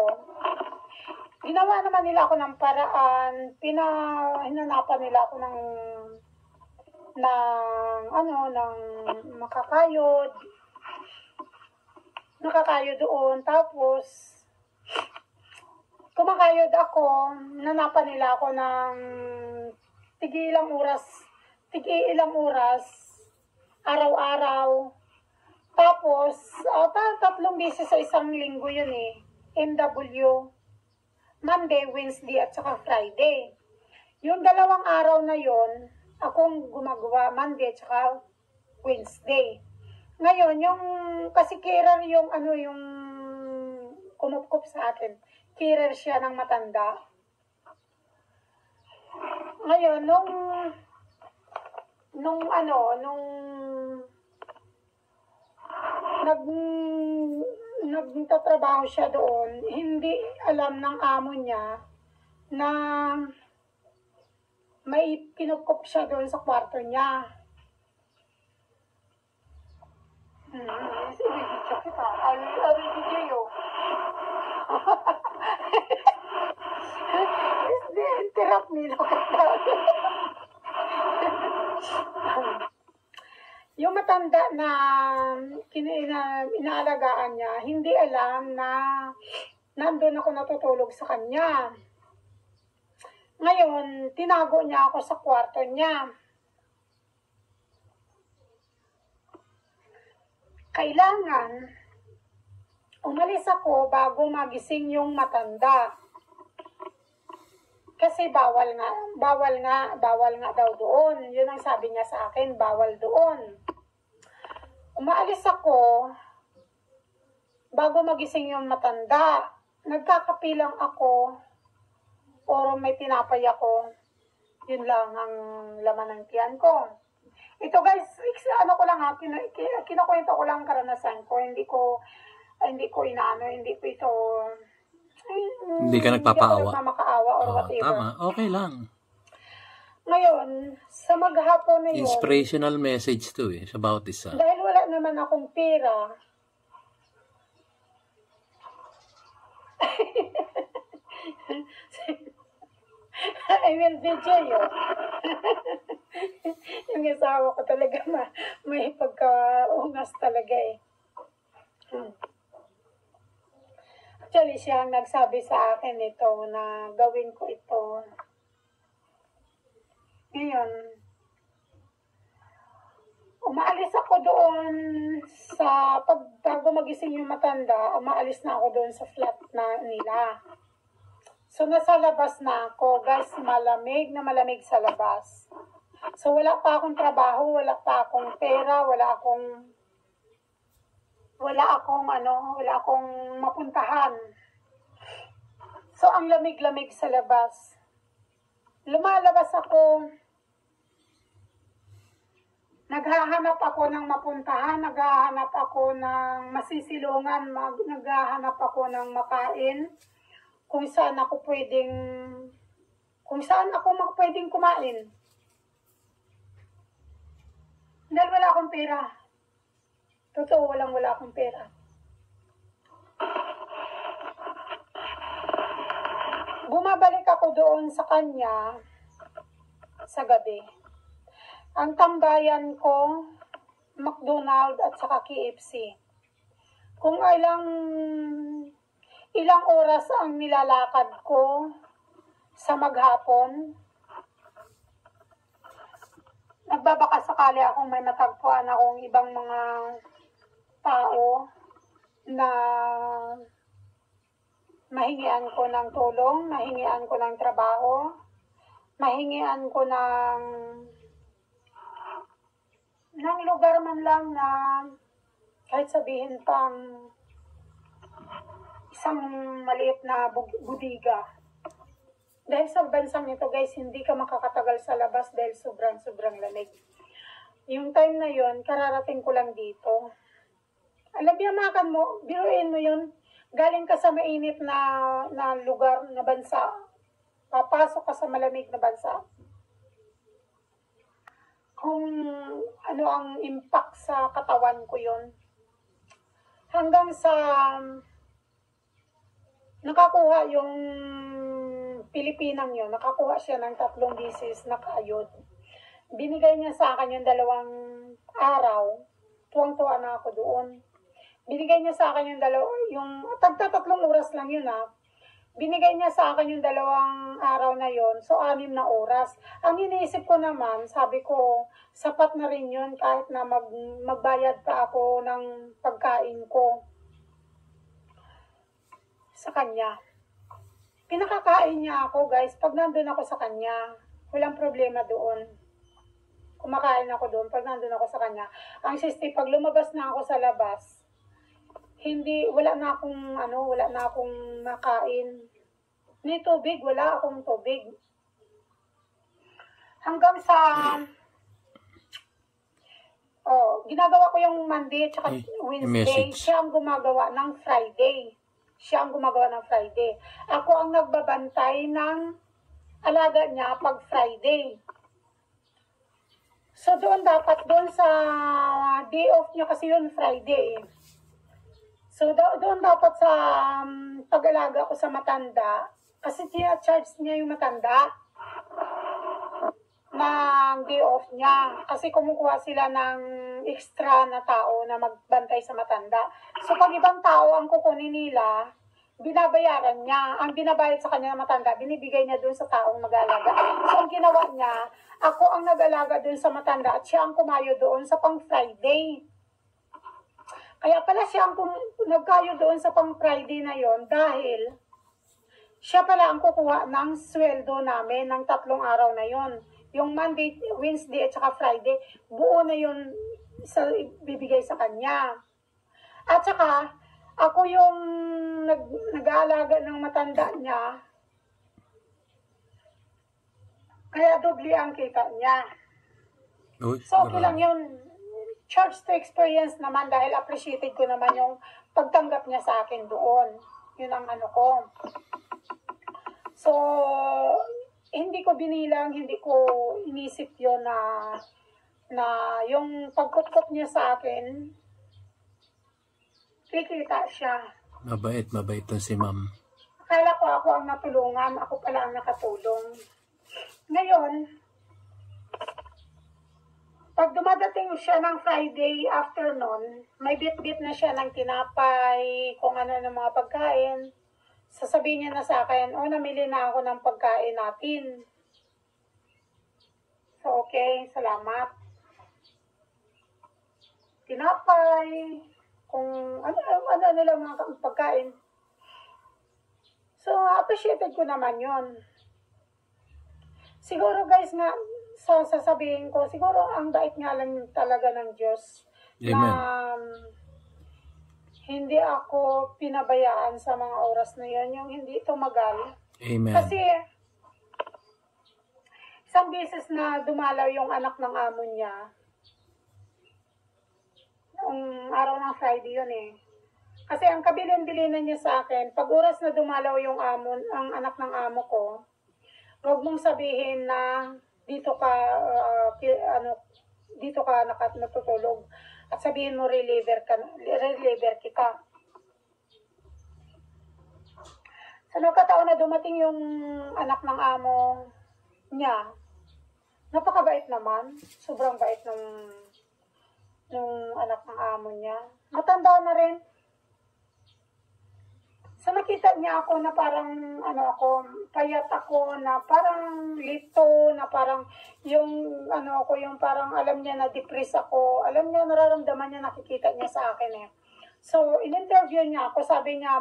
Ginawa naman nila ako ng paraan, hinanapan nila ako ng makakayod. Nakakayod doon. Tapos, kumakayod ako, nanapan nila ako ng tig-ilang oras, araw-araw. Tapos, 3 beses sa isang linggo yun eh. MW. Monday, Wednesday, at saka Friday. Yung 2 araw na yon, akong gumagawa Monday at saka Wednesday. Ngayon, kasi carer yung kumupkup sa akin. Carer siya ng matanda. Ngayon, nung nagtatrabaho siya doon, hindi alam ng amo niya na may kinukop siya doon sa kwarto niya. Sige, kita. Video. Interrupt nila kita. Yung matanda na inaalagaan niya, hindi alam na nandun ako natutulog sa kanya. Ngayon, tinago niya ako sa kwarto niya. Kailangan umalis ako bago magising yung matanda. Kasi bawal nga daw doon. Yun ang sabi niya sa akin, bawal doon. Umaalis ako bago magising yung matanda. Nagkakapilang ako or may tinapay ako. Yun lang ang laman ng tiyan ko. Ito guys, ano ko lang ha, kinukwento ko lang karanasan ko. Hindi ko inaano, hindi ko ito... Hindi ka nagpapaawa. Hindi ako nagmamakaawa or whatever. Tama, okay lang. Ngayon, sa maghapon na yun, inspirational message to sa bawat isa. dahil wala naman akong pera, I will video you. Yung asawa ko talaga may pagkaungas talaga eh. Actually, siya ang nagsabi sa akin ito na gawin ko ito. Ngayon, umaalis ako doon bago magising yung matanda, umaalis na ako doon sa flat na nila. So, nasa labas na ako. Guys, malamig na malamig sa labas. So, wala pa akong trabaho, wala pa akong pera, wala akong mapuntahan. So, ang lamig-lamig sa labas. Lumalabas ako, naghahanap ako ng mapuntahan, naghahanap ako ng masisilungan, naghahanap ako ng makain, kung saan ako pwedeng kumain. Dahil wala akong pera. Totoo, wala akong pera. Bumabalik ako doon sa kanya sa gabi. Ang tambayan ko, McDonald's at saka KFC. Kung ilang oras ang nilalakad ko sa maghapon, nagbabaka sakali akong may matagpuan akong ibang mga tao na mahingian ko ng tulong, mahingian ko ng trabaho, mahingian ko ng lugar man lang na kahit sabihin pang isang maliit na budiga. Dahil sa bansang ito guys, hindi ka makakatagal sa labas dahil sobrang lamig. Yung time na yon, kararating ko lang dito. Alabiyamakan mo, biruin mo yun, galing ka sa mainit na lugar, na bansa, papasok ka sa malamig na bansa. Kung ano ang impact sa katawan ko yon. Hanggang sa nakakuha yung Pilipinang yun, nakakuha siya ng 3 beses na kayod. Binigay niya sa akin yung 2 araw, tuwang-tuwa na ako doon. Binigay niya sa akin yung tagta 3 oras lang yun Binigay niya sa akin yung 2 araw na yun, so 6 na oras. Ang iniisip ko naman, sabi ko, sapat na rin yun kahit na magbayad pa ako ng pagkain ko sa kanya. Pinakakain niya ako guys, pag nandun ako sa kanya, walang problema doon. Kumakain ako doon pag nandun ako sa kanya. Ang sisti, pag lumabas na ako sa labas, wala na akong makain. Ni tubig, wala akong tubig. Hanggang sa, ginagawa ko yung Monday at saka Ay, Wednesday. message. Siya ang gumagawa ng Friday. Ako ang nagbabantay ng alaga niya pag Friday. So doon sa day off niya kasi yun Friday. So doon dapat sa pag-alaga ko sa matanda, kasi charge niya yung matanda ng day off niya. Kasi kumukuha sila ng extra na tao na magbantay sa matanda. So pag ibang tao ang kukunin nila, binabayaran niya. Ang binabayad sa kanya ng matanda, binibigay niya dun sa taong mag-aalaga. So ang ginawa niya, ako ang nag-alaga dun sa matanda at siya ang kumayo doon sa pang Friday. Kaya pala siya ang nagkayo doon sa pang Friday na yon dahil siya pala ang kukuha ng sweldo namin ng 3 araw na yon. Yung Monday, Wednesday at saka Friday, buo na yun bibigay sa kanya. At saka, ako yung nag-aalaga ng matanda niya, kaya doble ang kita niya. Uy, So, okay lang yun. Charge to experience naman dahil appreciated ko naman yung pagtanggap niya sa akin doon. Yun ang ano ko. So, hindi ko binilang, hindi ko inisip yun na yung pagkutkot niya sa akin, kikita siya. Mabait tong si ma'am. Akala ko ako ang natulungan, ako pala ang nakatulong. Ngayon, pag dumadating siya ng Friday afternoon, may bit-bit na siya ng tinapay, kung ano ng mga pagkain. Sasabihin niya na sa akin, namili na ako ng pagkain natin. So, okay, salamat. Tinapay, kung ano lang mga pagkain. So, appreciated ko naman yon. Siguro guys nga, sasabihin ko, siguro ang bait nga lang talaga ng Diyos. Amen. Na hindi ako pinabayaan sa mga oras na yon, yung hindi tumagal. Amen. Kasi, isang beses na dumalaw yung anak ng amo niya, yung araw ng Friday yun eh. Kasi ang kabilin-bilinan niya sa akin, pag oras na dumalaw yung ang anak ng amo ko, huwag mong sabihin na dito ka natutulog at sabihin mo reliever kita. Sa nagkataon na dumating yung anak ng amo niya, napakabait naman, sobrang bait ng anak ng amo niya. Matanda na rin. So nakita niya ako na parang payat ako, na parang lito, na parang yung parang alam niya na depressed ako. Alam niya, nararamdaman niya, nakikita niya sa akin eh. So in-interview niya ako, sabi niya,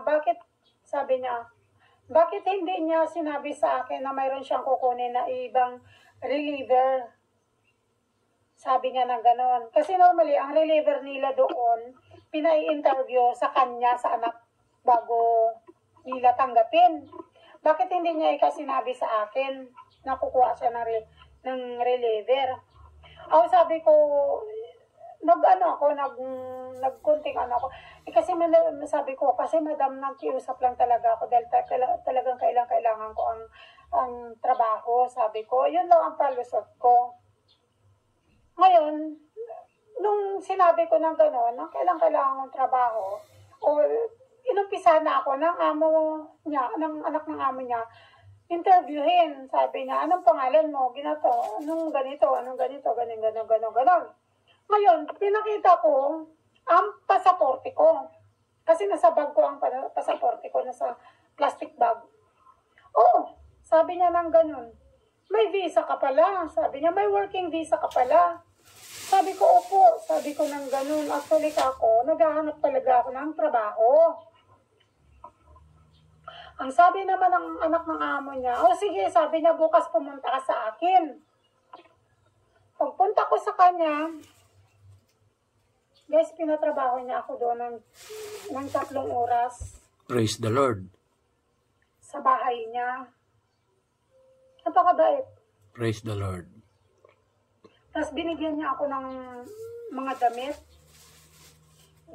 bakit hindi niya sinabi sa akin na mayroon siyang kukunin na ibang reliever? Sabi niya ng ganon. Kasi normally, ang reliever nila doon, pinai-interview sa kanya, sa anak, bago nila tanggapin. Bakit hindi niya sinabi sa akin na kukuha siya ng reliever? Ako sabi ko, nagkunting ako. Kasi sabi ko, kasi madam, nagkiusap lang talaga ako dahil talagang kailangan ko ang trabaho. Sabi ko, yun lang ang palusot ko. Ngayon, nung sinabi ko ng gano'n, na kailangan kong trabaho, o inumpisa na ako ng anak ng amo niya, interviewin. Sabi niya, anong pangalan mo? Ginato, anong ganito, ganon. Ngayon, pinakita ko ang pasaporte ko. Kasi nasa bag ko ang pasaporte ko, nasa plastic bag. Sabi niya ng ganon. May visa ka pala. Sabi niya, may working visa ka pala. Sabi ko, opo. Sabi ko ng ganun. Actually naghahanap talaga ako ng trabaho. Ang sabi naman ng anak ng amo niya, sige, sabi niya, bukas pumunta ka sa akin. Pagpunta ko sa kanya, guys, pinatrabaho niya ako doon ng 3 oras. Praise the Lord. Sa bahay niya. Napakabait. Praise the Lord. Tapos binigyan niya ako ng mga damit.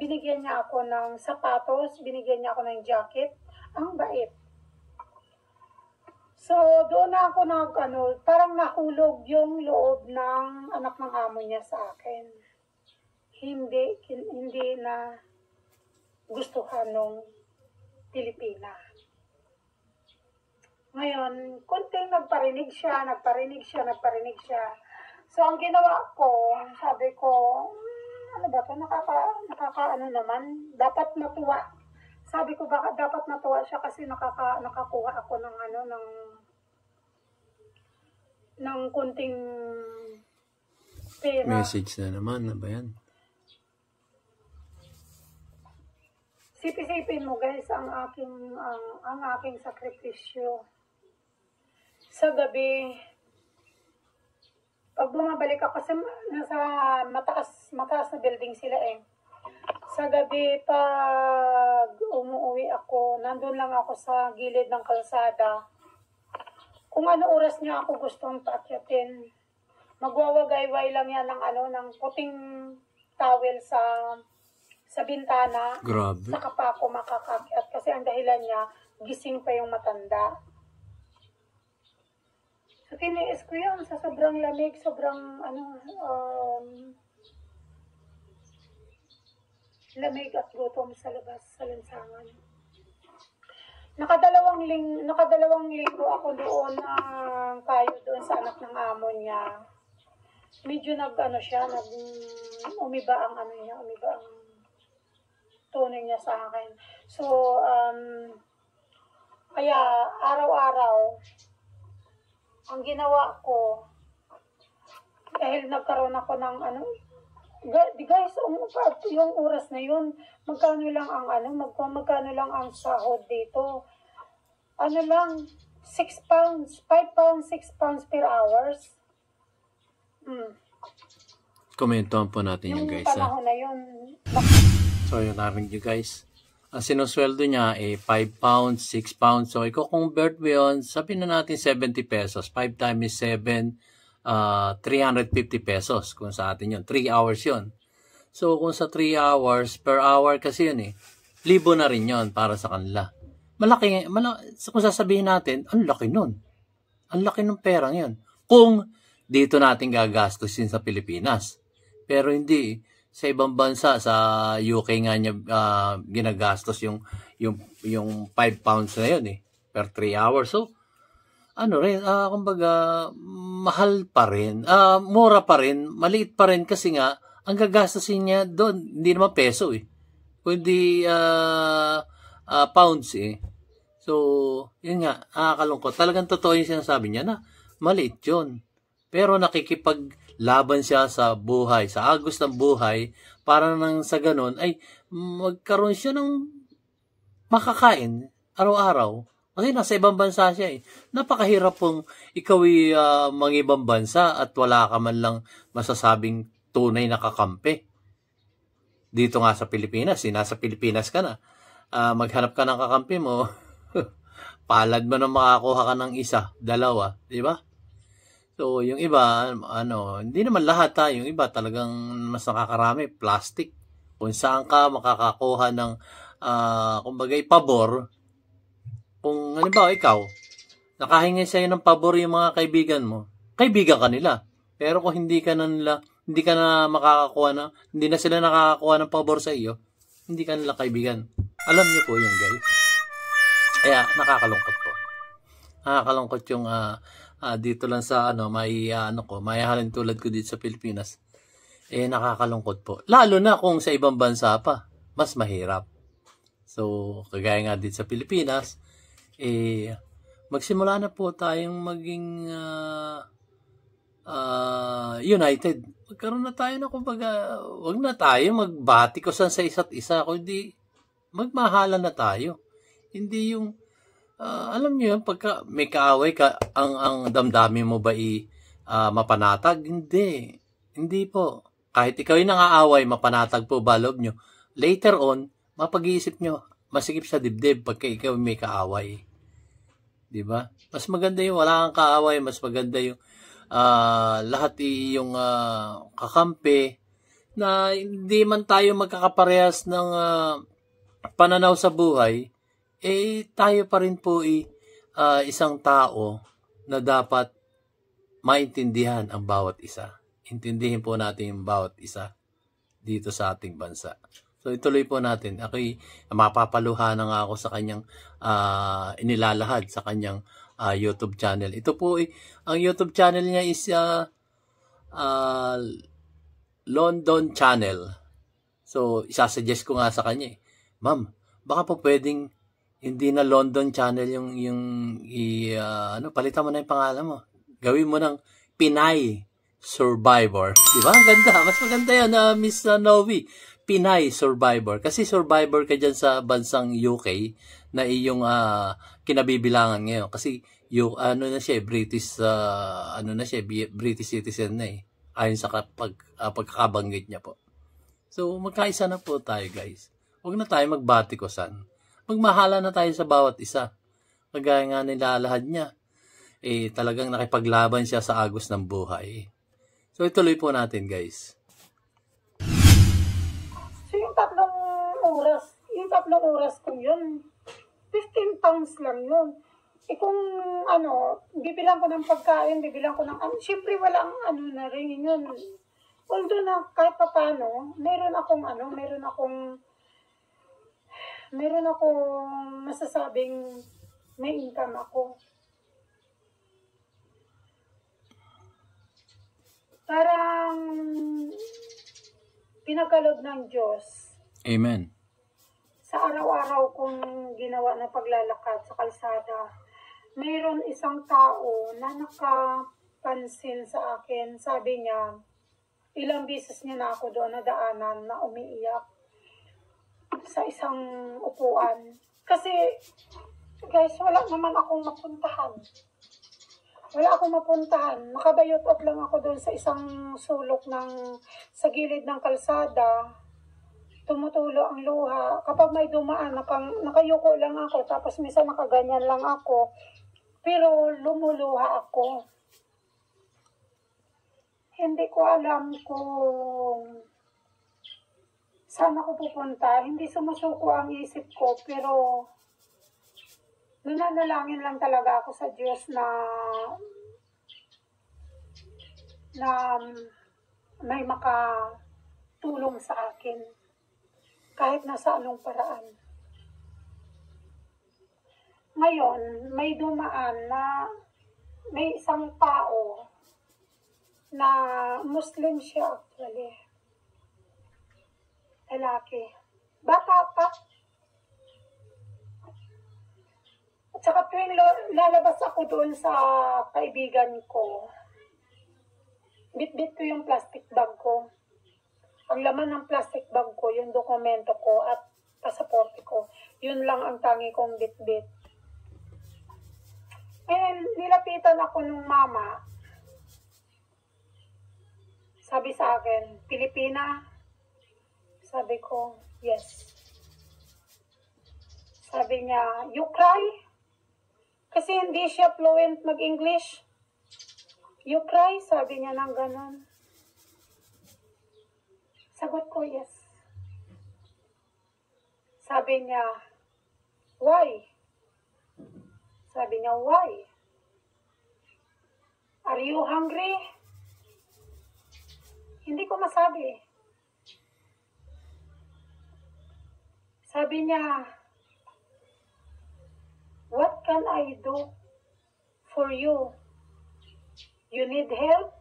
Binigyan niya ako ng sapatos. Binigyan niya ako ng jacket. Ang bait. So, doon na ako parang nahulog yung loob ng anak ng amo niya sa akin. Hindi na gustuhan ng Pilipina. Ngayon, konting nagparinig siya. So, ang ginawa ko, sabi ko, ano ba ito? Nakaka naman. Dapat matuwa. Sabi ko, baka dapat matuwa siya kasi nakakuha ako ng kunting pera. Message na naman. Ano ba yan? Sipin mo guys ang aking sakripisyo. Sa gabi, pag bumabalik ako kasi nasa mataas na building sila eh. Sa gabi, pag umuwi ako, nandun lang ako sa gilid ng kalsada. Kung ano oras niya ako gustong paakyatin, magwawagayway lang yan ng puting towel sa bintana. Grabe. Saka pa ako makakakyat kasi ang dahilan niya, gising pa yung matanda. So, tiniis ko yun sa sobrang lamig, lamig at gutom sa labas, sa lansangan. Nakadalawang linggo ako doon kayo doon sa anak ng amo niya. Medyo umiba ang tono niya sa akin. So, kaya araw-araw, ang ginawa ko, dahil nagkaroon ako ng guys, yung oras na yun, magkano lang ang sahod dito? 6 pounds, 5 pounds, 6 pounds per hours. Komentuhan po natin yung guys. Panahon na yun. So, yun narinig nyo guys. Ang sinusweldo niya 5 pounds, 6 pounds. So, i-convert mo yun, sabihin na natin 70 pesos. 5 times 7, 350 pesos. Kung sa atin yun. 3 hours yun. So, kung sa 3 hours, per hour kasi yun libo na rin yun para sa kanila. Malaki, kung sasabihin natin, ang laki nun. Ang laki ng perang yun. Kung dito natin gagastusin sa Pilipinas. Pero hindi sa ibang bansa, sa UK nga niya ginagastos yung 5 pounds na yun per 3 hours. So, kumbaga, mahal pa rin, mura pa rin, maliit pa rin kasi nga, ang gagastusin niya doon, hindi naman peso kundi pounds So, yun nga, nakakalungkot. Talagang totoo yung sinasabi niya na maliit yun. Pero nakikipaglaban siya sa buhay, sa agos ng buhay, para nang sa ganun ay magkaroon siya ng makakain araw-araw. Kasi nasa ibang bansa siya Napakahirap pong ikaw mga ibang bansa at wala ka man lang masasabing tunay na kakampi. Dito nga sa Pilipinas, nasa Pilipinas ka na. Maghanap ka ng kakampi mo, palad mo na makakuha ka ng isa, dalawa, di ba? So, yung iba, hindi naman lahat yung iba talagang mas nakakarami, plastic. Kung saan ka makakakuha ng, kumbaga, pabor. Kung, halimbawa, ikaw, nakahingi sa'yo ng pabor yung mga kaibigan mo, kaibigan ka nila. Pero kung hindi ka na makakakuha hindi na sila nakakakuha ng pabor sa iyo, hindi ka nila kaibigan. Alam niyo po yan, guys. Kaya, nakakalungkot po. Nakakalungkot yung, dito lang sa may halin tulad ko dito sa Pilipinas, nakakalungkot po. Lalo na kung sa ibang bansa pa, mas mahirap. So, kagaya nga dito sa Pilipinas, magsimula na po tayong maging united. Magkaroon na tayo kumbaga, wag na tayo magbati ko sa isa't isa, kundi magmahalan na tayo. Hindi yung alam niyo yan, pagka may kaaway ka, ang damdamin mo ba mapanatag? Hindi po. Kahit ikaw yung nangaaway, mapanatag po ba loob nyo? Later on, mapag-iisip nyo, masigip sa dibdib pagka ikaw may kaaway. Diba? Mas maganda yung wala kang kaaway, mas maganda yung lahat yung kakampi na hindi man tayo magkakaparehas ng pananaw sa buhay, tayo pa rin po isang tao na dapat maintindihan ang bawat isa. Intindihin po natin yung bawat isa dito sa ating bansa. So ituloy po natin. Ako'y mapapaluha na nga ako sa kanyang inilalahad sa kanyang YouTube channel. Ito po ang YouTube channel niya is London Channel. So isasuggest ko nga sa kanya, Ma'am, baka po pwedeng hindi na London Channel yung palitan mo na yung pangalan mo. Gawin mo ng Pinay Survivor. Diba? Ang ganda. Mas maganda yan, Miss Novi. Pinay Survivor. Kasi survivor ka dyan sa bansang UK na iyong kinabibilangan ngayon. Kasi yung na siya, British British citizen na eh. Ayon sa pagkakabanggit niya po. So magkaisa na po tayo, guys. Huwag na tayo magbatikosan. Magmahala na tayo sa bawat isa. Kagaya nga nilalahad niya. Talagang nakipaglaban siya sa agos ng buhay. So ituloy po natin, guys. So yung tatlong oras ko yun, 15 pounds lang yun. Kung bibilang ko ng pagkain, bibilang ko ng syempre walang na rin yun. Although na kahit pa paano, meron akong masasabing may income ako. Parang pinagkaloob ng Diyos. Amen. Sa araw-araw kong ginawa na paglalakad sa kalsada, mayroon isang tao na nakapansin sa akin. Sabi niya, ilang beses niya na ako doon nadaanan na umiiyak sa isang upuan. Kasi, guys, wala naman akong mapuntahan. Nakabayot-ot lang ako doon sa isang sulok sa gilid ng kalsada. Tumutulo ang luha. Kapag may dumaan, nakayuko lang ako. Tapos minsan nakaganyan lang ako. Pero lumuluha ako. Hindi ko alam kung saan ako pupunta. Hindi sumusuko ang isip ko. Pero nananalangin lang talaga ako sa Diyos na may makatulong sa akin kahit nasa anong paraan. Ngayon, may dumaan na may isang tao na Muslim siya actually. Lalaki. Bata pa. At saka tuwing lalabas ako doon sa kaibigan ko, bit-bit ko yung plastic bag ko. Ang laman ng plastic bag ko, yung dokumento ko at pasaporte ko. Yun lang ang tangi kong bit-bit. Ngayon, nilapitan ako nung mama. Sabi sa akin, Pilipina? Sabi ko, yes. Sabi niya, you cry? Kasi hindi siya fluent mag-English. You cry? Sabi niya ng ganon. Sagot ko, yes. Sabi niya, why? Sabi niya, why? Are you hungry? Hindi ko masabi. Sabi niya, what can I do for you? You need help?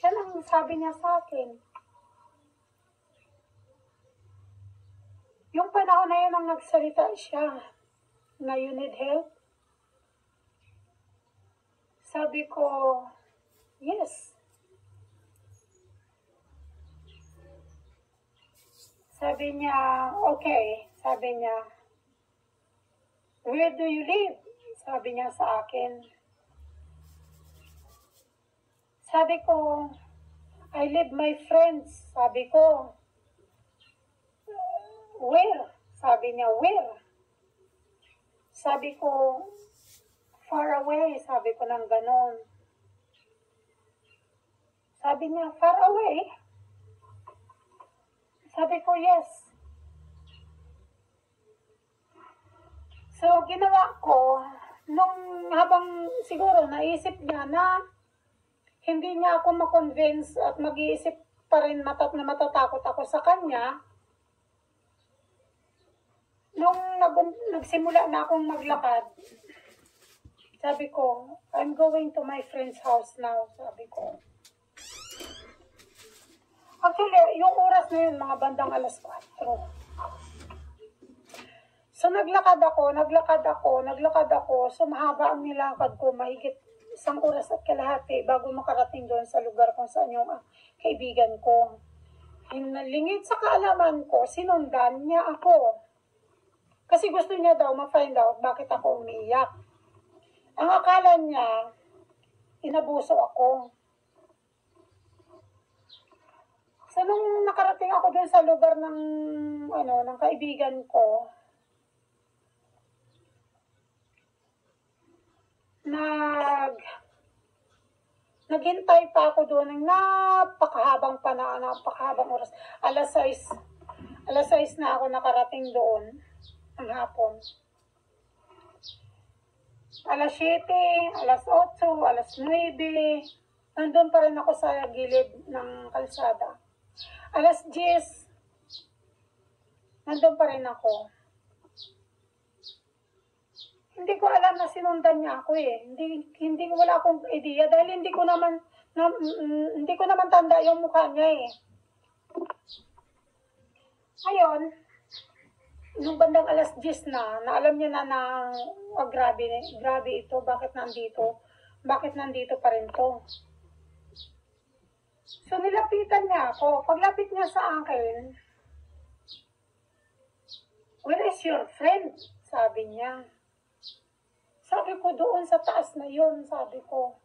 Yan ang sabi niya sa akin. Yung panahon na yun ang nagsalita siya na you need help. Sabi ko, yes. Sabi niya, okay. Sabi niya, where do you live? Sabi niya sa akin. Sabi ko, I live my friends. Sabi ko, where? Sabi niya, where? Sabi ko, far away. Sabi ko ng ganon. Sabi niya, far away? Sabi ko, yes. So, ginawa ko, nung habang siguro naisip niya na hindi niya ako makonvince at mag-iisip pa rin na matatakot ako sa kanya, nung nagsimula na akong maglakad, sabi ko, I'm going to my friend's house now, sabi ko. Actually, yung oras na yun, mga bandang alas 4. So, naglakad ako. So, mahaba ang nilakad ko, mahigit 1 oras at kalahati bago makarating doon sa lugar kung saan yung kaibigan ko. Lingid sa kaalaman ko, sinundan niya ako. Kasi gusto niya daw ma-find out bakit ako umiiyak. Ang akala niya, inabuso ako. So, nung nakarating ako dun sa lugar ng kaibigan ko, naghintay pa ako doon ng napakahabang oras. Alas 6 na ako nakarating doon ang hapon. Alas 7, alas 8, alas 9, nandun pa rin ako sa gilid ng kalsada. Alas 10, nandun pa rin ako. Hindi ko alam na sinundan niya ako eh. Hindi wala akong idea dahil hindi ko naman tanda yung mukha niya eh. Ngayon, nung bandang alas 10 na alam niya na grabe ito, bakit nandito pa rin to. So, nilapitan niya ako. Paglapit niya sa akin, where is your friend? Sabi niya. Sabi ko, doon sa taas na yun, sabi ko.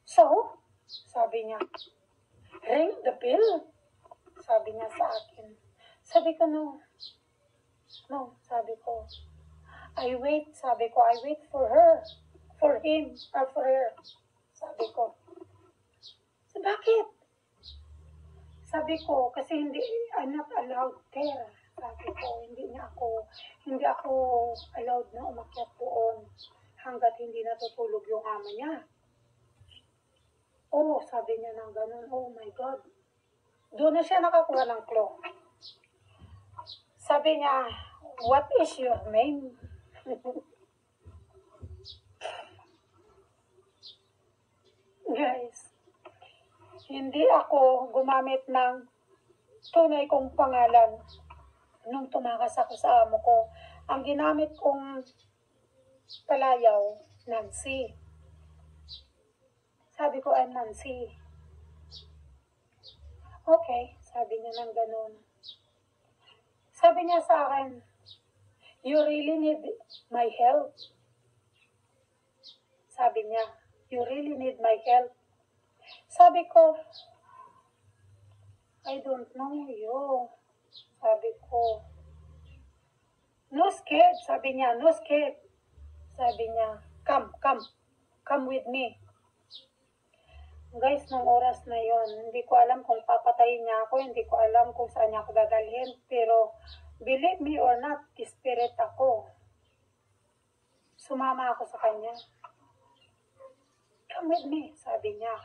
So, sabi niya, ring the bell, sabi niya sa akin. Sabi ko, no, sabi ko. I wait for her, for him, or for her, sabi ko. So, bakit? Sabi ko, kasi I'm not allowed there. Sabi ko, hindi ako allowed na umakyat doon hanggat hindi natutulog yung ama niya. Oh, sabi niya ng ganun, oh my God. Doon na siya nakakuha ng clue. Sabi niya, what is your name? Guys, hindi ako gumamit ng tunay kong pangalan nung tumakas ako sa amo ko. Ang ginamit kong palayaw, Nancy. Sabi ko, I'm Nancy. Okay, sabi niya ng ganun. Sabi niya sa akin, you really need my help. Sabi niya, you really need my help. Sabi ko, I don't know you. Sabi ko, no scared. Sabi niya, no scared. Sabi niya, come with me. Guys, nung oras na yon, hindi ko alam kung papatayin niya ako, hindi ko alam kung saan niya ako dadalhin, pero believe me or not, spirit ako. Sumama ako sa kanya. Come with me, sabi niya.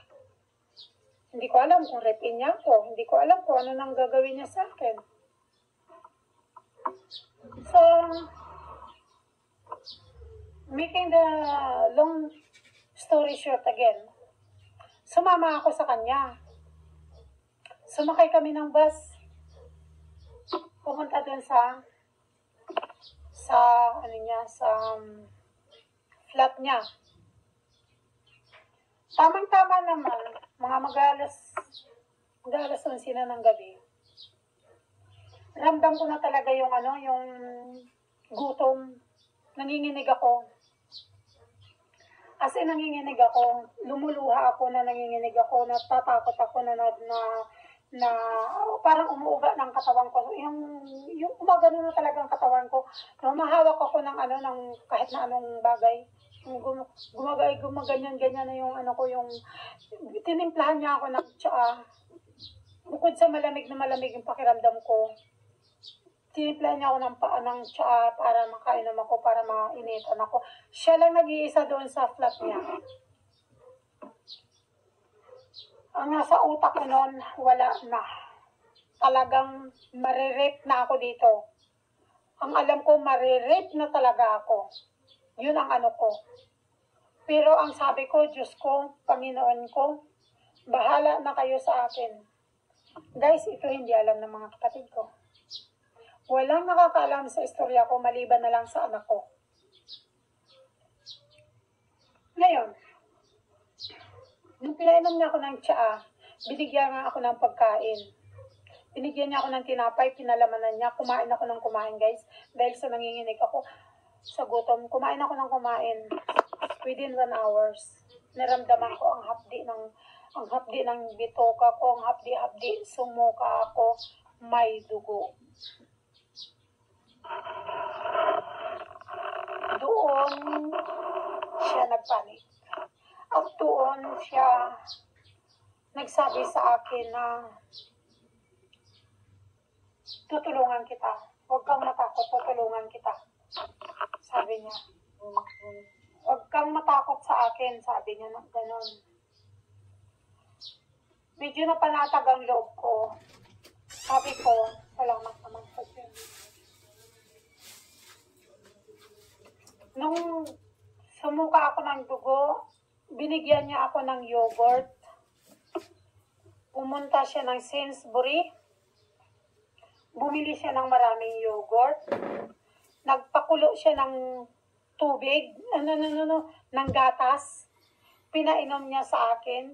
Hindi ko alam kung rapin niya ako, hindi ko alam kung ano nang gagawin niya sa akin. So, making the long story short again, sumama ako sa kanya. Sumakay kami ng bus. Pumunta doon sa flat niya. Tamang-tama naman, mga mag-alas 11 na ng gabi. Ramdam ko na talaga yung gutom. Nanginginig ako. As in, nanginginig ako. Lumuluha ako na nanginginig ako. Natatakot ako na parang umuuga ng katawan ko. Yung umagano na talagang katawan ko. Mahawak ako ng kahit na anong bagay. Gumaganyan-ganyan na yung ano ko, yung tinimplahan niya ako ng tsaa. Bukod sa malamig na malamig yung pakiramdam ko, tinimplahan niya ako ng tsaa para makainom ako, para mainitan ako. Siya lang nag-iisa doon sa flat niya. Ang nasa utak ko noon, wala na. Talagang maririp na ako dito. Ang alam ko, maririp na talaga ako. Yun ang ano ko. Pero ang sabi ko, Diyos ko, Panginoon ko, bahala na kayo sa akin. Guys, ito hindi alam ng mga kapatid ko. Walang nakakaalam sa istorya ko, maliban na lang sa anak ko. Ngayon, nung pinainom niya ako ng tsaa, binigyan nga ako ng pagkain. Binigyan niya ako ng tinapay, pinalamanan niya. Kumain ako ng kumain, guys. Dahil sa nanginginig ako sa gutom, kumain ako ng kumain. Within 1 hour, naramdaman ko ang hapdi ng bitoka ko, ang hapdi-hapdi, sumuka ako, may dugo. Doon siya nagpanik. At doon siya nagsabi sa akin na tutulungan kita. Huwag kang matakot, tutulungan kita. Sabi niya. Huwag kang matakot sa akin, sabi niya na gano'n. Medyo napanatag ang loob ko. Sabi ko, salamat naman po. Nung sumuka ako ng dugo, binigyan niya ako ng yogurt. Pumunta siya ng Sainsbury. Bumili siya ng maraming yogurt. Nagpakulo siya ng tubig, ng gatas. Pinainom niya sa akin.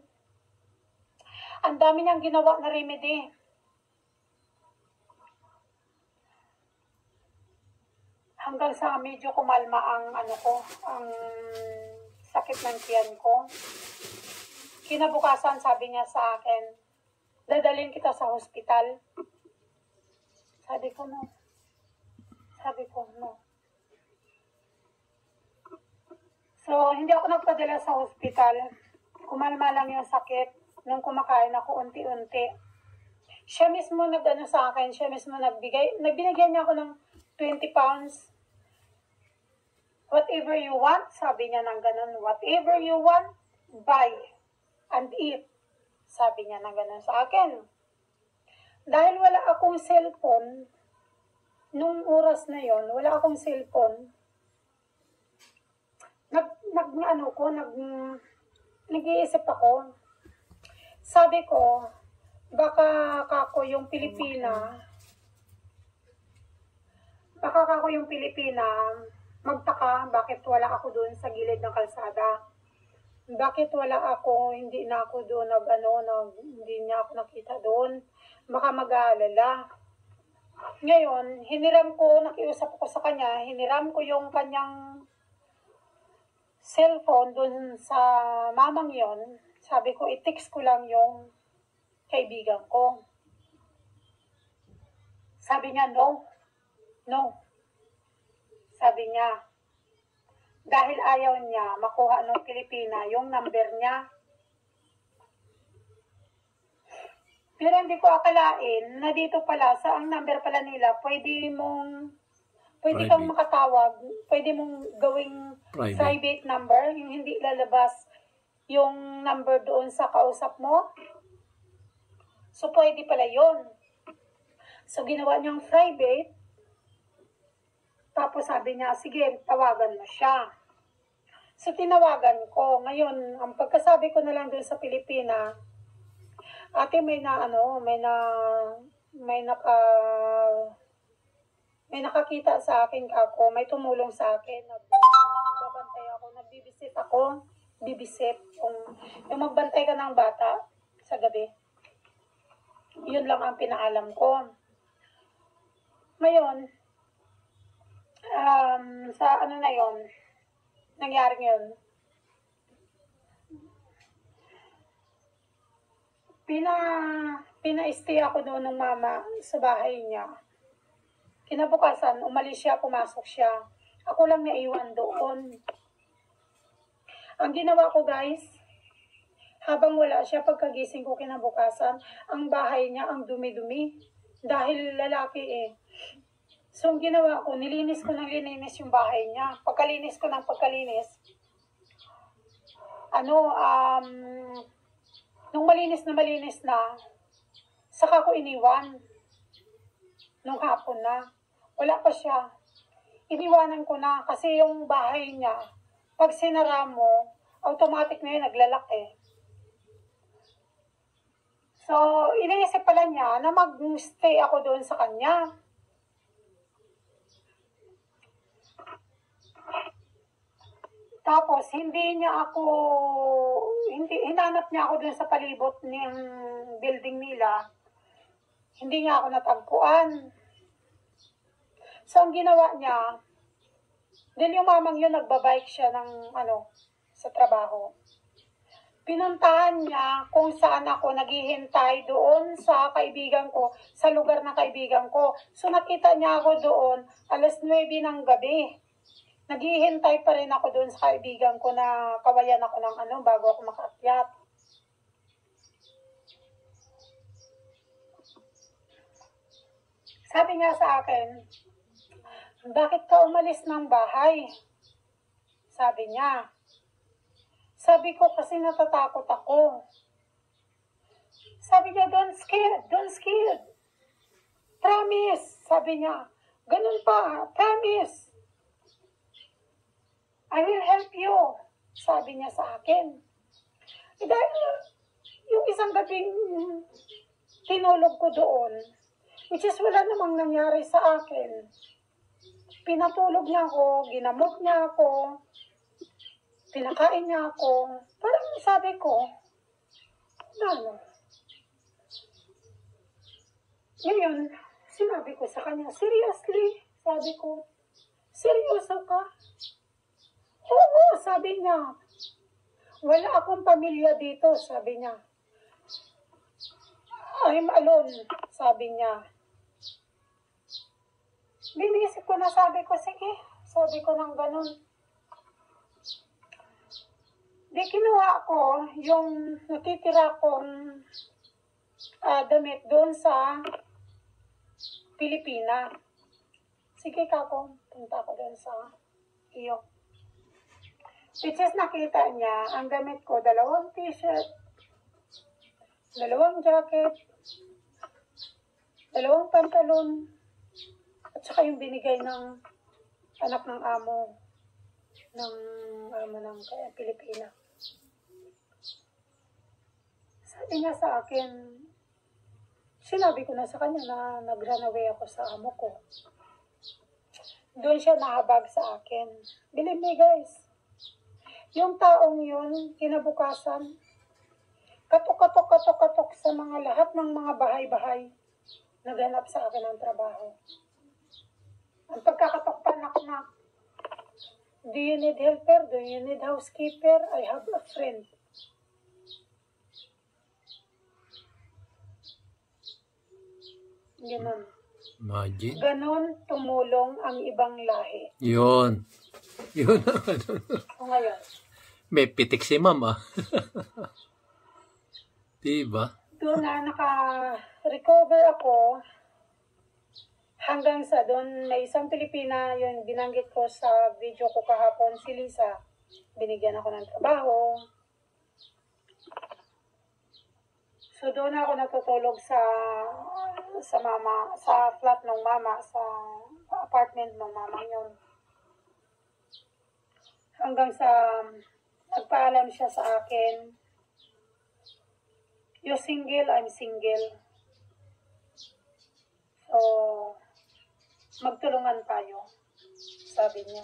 Ang dami niyang ginawa na remedy. Hanggang sa medyo kumalma ang ang sakit ng tiyan ko. Kinabukasan, sabi niya sa akin, dadalhin kita sa hospital. Sabi ko, no. So, hindi ako nagpadala sa hospital. Kumalma lang yung sakit. Nung kumakain ako unti-unti. Siya mismo nag-ano sa akin, siya mismo nagbigay. Nagbinigyan niya ako ng 20 pounds. Whatever you want, sabi niya ng ganun. Whatever you want, buy and eat. Sabi niya ng ganun sa akin. Dahil wala akong cellphone, nung oras na yon, wala akong cellphone, nag-iisip ako. Sabi ko, baka kako yung Pilipina, magtaka bakit wala ako doon sa gilid ng kalsada. Bakit wala ako, hindi na ako doon hindi niya ako nakita doon. Baka mag-aalala. Ngayon, nakiusap ko sa kanya, hiniram ko yung kanyang cellphone doon sa mamang yon. Sabi ko, i-text ko lang yung kaibigan ko. Sabi niya, no. Sabi niya, dahil ayaw niya makuha ng Pilipina yung number niya. Pero hindi ko akalain na dito pala, sa ang number pala nila, pwede kang makatawag, pwede mong gawing private number, yung hindi lalabas yung number doon sa kausap mo. So, pwede pala yun. So, ginawa niyang private. Tapos sabi niya, sige, tawagan mo siya. So, tinawagan ko. Ngayon, ang pagkasabi ko na lang doon sa Pilipina, ate, may nakakita sa akin ako, may tumulong sa akin, nagbabantay ako, bibisit yung magbantay ka ng bata sa gabi. Yun lang ang pinaalam ko. Ngayon, sa na yun, nangyari yun. Pina-stay ako doon ng mama sa bahay niya. Kinabukasan, umalis siya, pumasok siya. Ako lang naiwan doon. Ang ginawa ko guys, habang wala siya, pagkagising ko kinabukasan, ang bahay niya ang dumi-dumi. Dahil lalaki eh. So, ang ginawa ko, nilinis ko ng lininis yung bahay niya. Pagkalinis ko ng pagkalinis, nung malinis na, saka ko iniwan. Nung hapon na. Wala pa siya. Iniwanan ko na kasi yung bahay niya, pag sinara mo, automatic na yun, naglalak eh. So, iniisip pala niya na mag-stay ako doon sa kanya. Tapos, hinanap niya ako doon sa palibot ng building nila. Hindi niya ako natagpuan. So, ang ginawa niya, din yung mamang yun, nagbabike siya sa trabaho. Pinuntahan niya kung saan ako naghihintay doon sa kaibigan ko, sa lugar ng kaibigan ko. So nakita niya ako doon, 9:00 ng gabi. Naghihintay pa rin ako doon sa kaibigan ko na kawayan ako ng bago ako makaakyat. Sabi niya sa akin, bakit ka umalis ng bahay? Sabi niya. Sabi ko kasi natatakot ako. Sabi niya, don't scared. Promise, sabi niya. Ganun pa, promise. I will help you, sabi niya sa akin. Dahil yung isang gabing tinulog ko doon, which is wala namang nangyari sa akin. Pinatulog niya ako, ginamot niya ako, pinakain niya ako. Parang sabi ko, Ngayon, sinabi ko sa kanya, seriously? Sabi ko, seryoso ka? Oo, sabi niya. Wala akong pamilya dito, sabi niya. I'm alone, sabi niya. Binisip ko na, sabi ko, sige, sabi ko ng ganun. Di kinuha ko yung natitira kong damit doon sa Pilipina. Sige kako, punta ko doon sa iyo. Which is nakita niya, ang damit ko, 2 t-shirt, 2 jacket, 2 pantalon, at saka yung binigay ng anak ng amo ng Pilipina. Sabi niya sa akin, sinabi ko na sa kanya na nag-run away ako sa amo ko. Doon siya nahabag sa akin. Believe me guys, yung taong yun, kinabukasan, katok sa mga lahat ng mga bahay-bahay, naghanap sa akin ng trabaho. Ang pagkakatok pa, nak-nak. Do you need helper? Do you need housekeeper? I have a friend. Ganon. Imagine. Ganon tumulong ang ibang lahi. Yun. Yun. O ngayon, May pitik si ma'am ah. Diba? doon na naka-recover ako hanggang sa doon may isang Pilipina, yun binanggit ko sa video ko kahapon, si Lisa. Binigyan ako ng trabaho. So doon ako natutulog sa flat ng mama, sa apartment ng mama yun. Hanggang sa nagpaalam siya sa akin, you're single, I'm single. So, magtulungan tayo, sabi niya.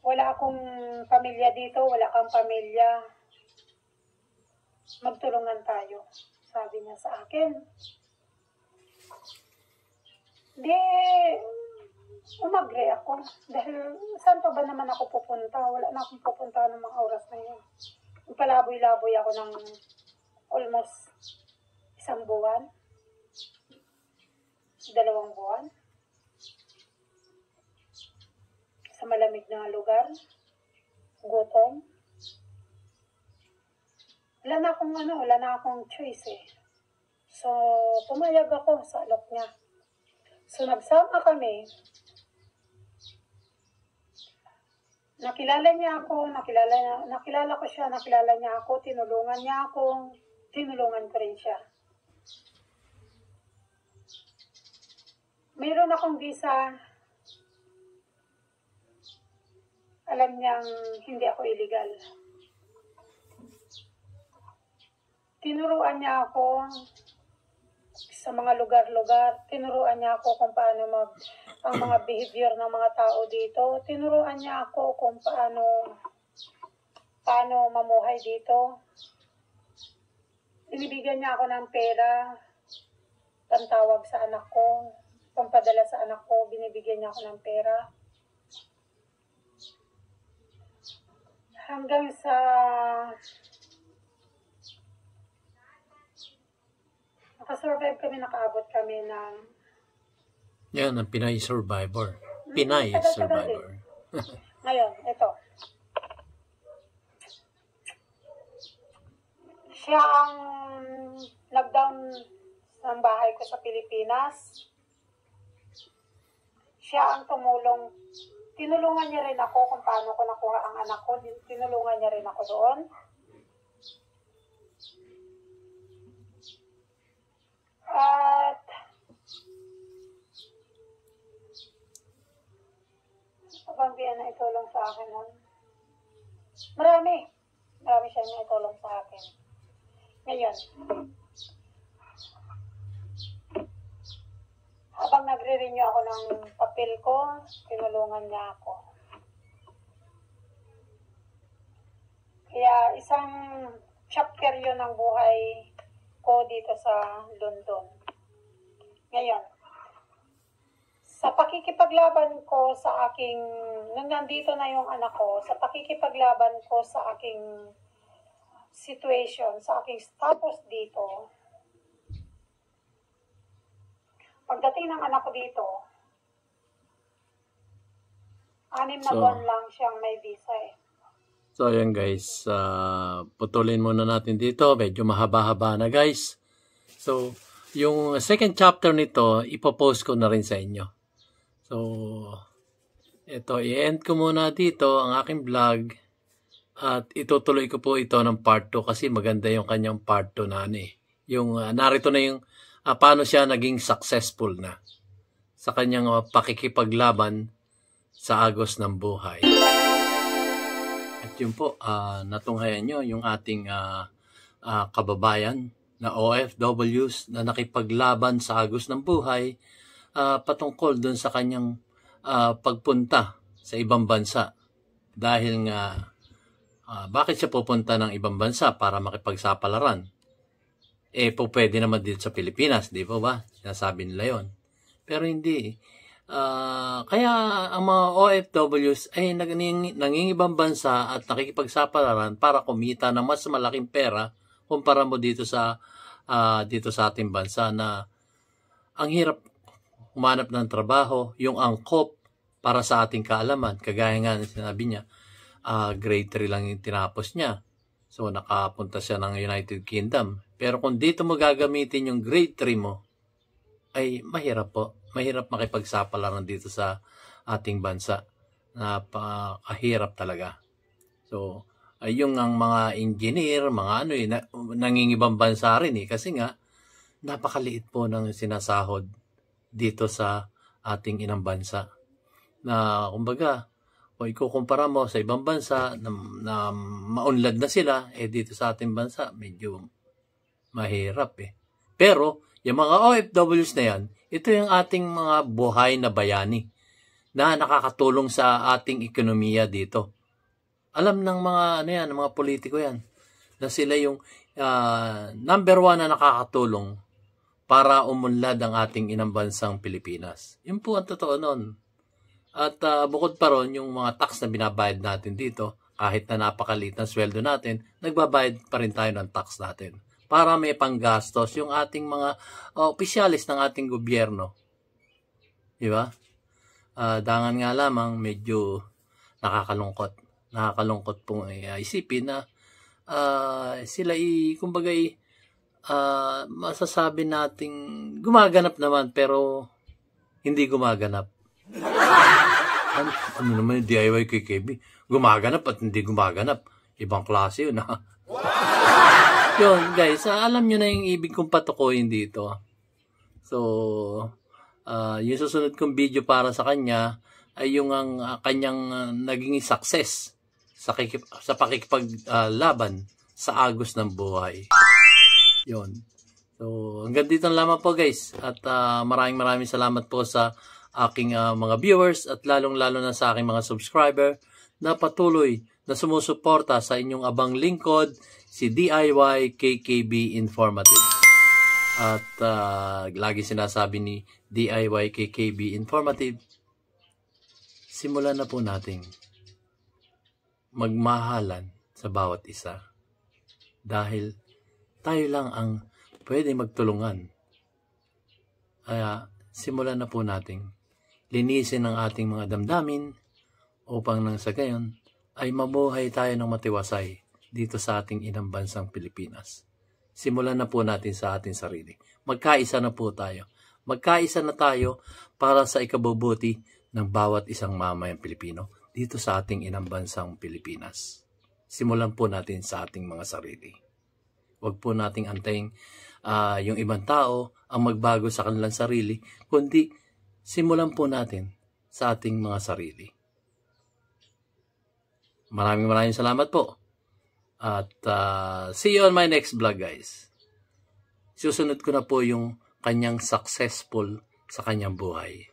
Wala akong pamilya dito, wala kang pamilya. Magtulungan tayo, sabi niya sa akin. Di, umagre ako. Dahil, saan pa ba naman ako pupunta? Wala na akong pupunta ng mga oras na yun. Palaboy-laboy ako ng almost 1 buwan. 2 buwan. Sa malamig na lugar. gutom. Wala na akong choice eh. So, pumayag ako sa alok niya. So, nagsama kami. Nakilala niya ako, nakilala ko siya, nakilala niya ako, tinulungan niya ako, tinulungan ko rin siya. Mayroon akong visa. Alam niyang hindi ako illegal. Tinuruan niya ako sa mga lugar-lugar. Tinuruan niya ako kung paano ang mga behavior ng mga tao dito. Tinuruan niya ako kung paano mamuhay dito. Binibigyan niya ako ng pera, pantawag sa anak ko, pampadala sa anak ko, binibigyan niya ako ng pera. Hanggang sa nakasurvive kami, nakaabot kami ng Yan, ang Pinay Survivor. Pinay Survivor. Ngayon, ito. Siya ang nag-down ng bahay ko sa Pilipinas. Siya ang tumulong. Tinulungan niya rin ako kung paano ko nakuha ang anak ko. Tinulungan niya rin ako doon. At abang na itulong sa akin nun. Marami siya na itulong sa akin. Ngayon, habang nagre-renew ako ng papel ko, tinulungan niya ako. Kaya isang chapter yun ng buhay ko dito sa London. Ngayon, sa pakikipaglaban ko sa aking, nung nandito na yung anak ko, sa pakikipaglaban ko sa aking situation, sa aking status dito, pagdating ng anak ko dito, 6 na buwan lang siyang may visa eh. So, ayan guys, putulin muna natin dito. Medyo mahaba-haba na guys. So, yung second chapter nito, ipopost ko na rin sa inyo. So, ito, i-end ko muna dito ang aking vlog. At itutuloy ko po ito ng part 2 kasi maganda yung kanyang part 2 na yung narito na yung paano siya naging successful na sa kanyang pakikipaglaban sa agos ng buhay. At yun po, natunghayan nyo yung ating kababayan na OFWs na nakipaglaban sa agos ng buhay patungkol dun sa kanyang pagpunta sa ibang bansa. Dahil nga, bakit siya pupunta ng ibang bansa para makipagsapalaran? Pwede naman dito sa Pilipinas, di ba ba? Sinasabi nila yon. Pero hindi. Kaya ang mga OFWs ay nangingibang bansa at nakikipagsapalaran para kumita ng mas malaking pera kumpara mo dito sa ating bansa na ang hirap humanap ng trabaho, yung angkop para sa ating kaalaman. Kagaya nga sinabi niya, grade 3 lang yung tinapos niya. So, nakapunta siya ng United Kingdom. Pero kung dito mo gagamitin yung grade 3 mo, ay mahirap po. Mahirap makipagsapalaran dito sa ating bansa. Napakahirap talaga. So, yung ang mga engineer, mga nangingibang bansa rin kasi nga, napakaliit po ng sinasahod dito sa ating inang bansa. Na, kumbaga, o ikukumpara mo sa ibang bansa na maunlad na sila, dito sa ating bansa, medyo mahirap Pero, yung mga OFWs na yan, ito yung ating mga buhay na bayani na nakakatulong sa ating ekonomiya dito. Alam ng mga, mga politiko yan, na sila yung number 1 na nakakatulong para umunlad ang ating inang bansang Pilipinas. Yun po ang totoo nun. At bukod pa ron, yung mga tax na binabayad natin dito, kahit na napakaliit ng sweldo natin, nagbabayad pa rin tayo ng tax natin para may panggastos yung ating mga opisyalis ng ating gobyerno. Di ba? Dangan nga lamang, medyo nakakalungkot nakakalungkot pong isipin na sila kumbaga masasabi nating gumaganap naman pero hindi gumaganap. Ano naman yung DIY kay KB? Gumaganap at hindi gumaganap. Ibang klase yun, ha? Yun, guys, alam nyo na yung ibig kong patukoyin dito. So, yung susunod kong video para sa kanya ay yung ang kanyang naging success sa pakikipaglaban sa agos ng buhay. Yun. So, hanggang dito lamang po, guys. At maraming salamat po sa aking mga viewers at lalong-lalo na sa aking mga subscriber na patuloy na sumusuporta sa inyong abang lingkod, si DIY KKB Informative. At lagi sinasabi ni DIY KKB Informative, simulan na po nating magmahalan sa bawat isa. Dahil tayo lang ang pwede magtulungan. Kaya simulan na po nating linisin ang ating mga damdamin upang nang sa gayon ay mabuhay tayo ng matiwasay dito sa ating inang bansang Pilipinas. Simulan na po natin sa ating sarili. Magkaisa na po tayo. Magkaisa na tayo para sa ikabubuti ng bawat isang mamayang Pilipino dito sa ating inang bansang Pilipinas. Simulan po natin sa ating mga sarili. Huwag po nating antayin yung ibang tao ang magbago sa kanilang sarili, kundi simulan po natin sa ating mga sarili. Maraming salamat po. At see you on my next vlog, guys. Susunod ko na po yung kanyang successful sa kanyang buhay.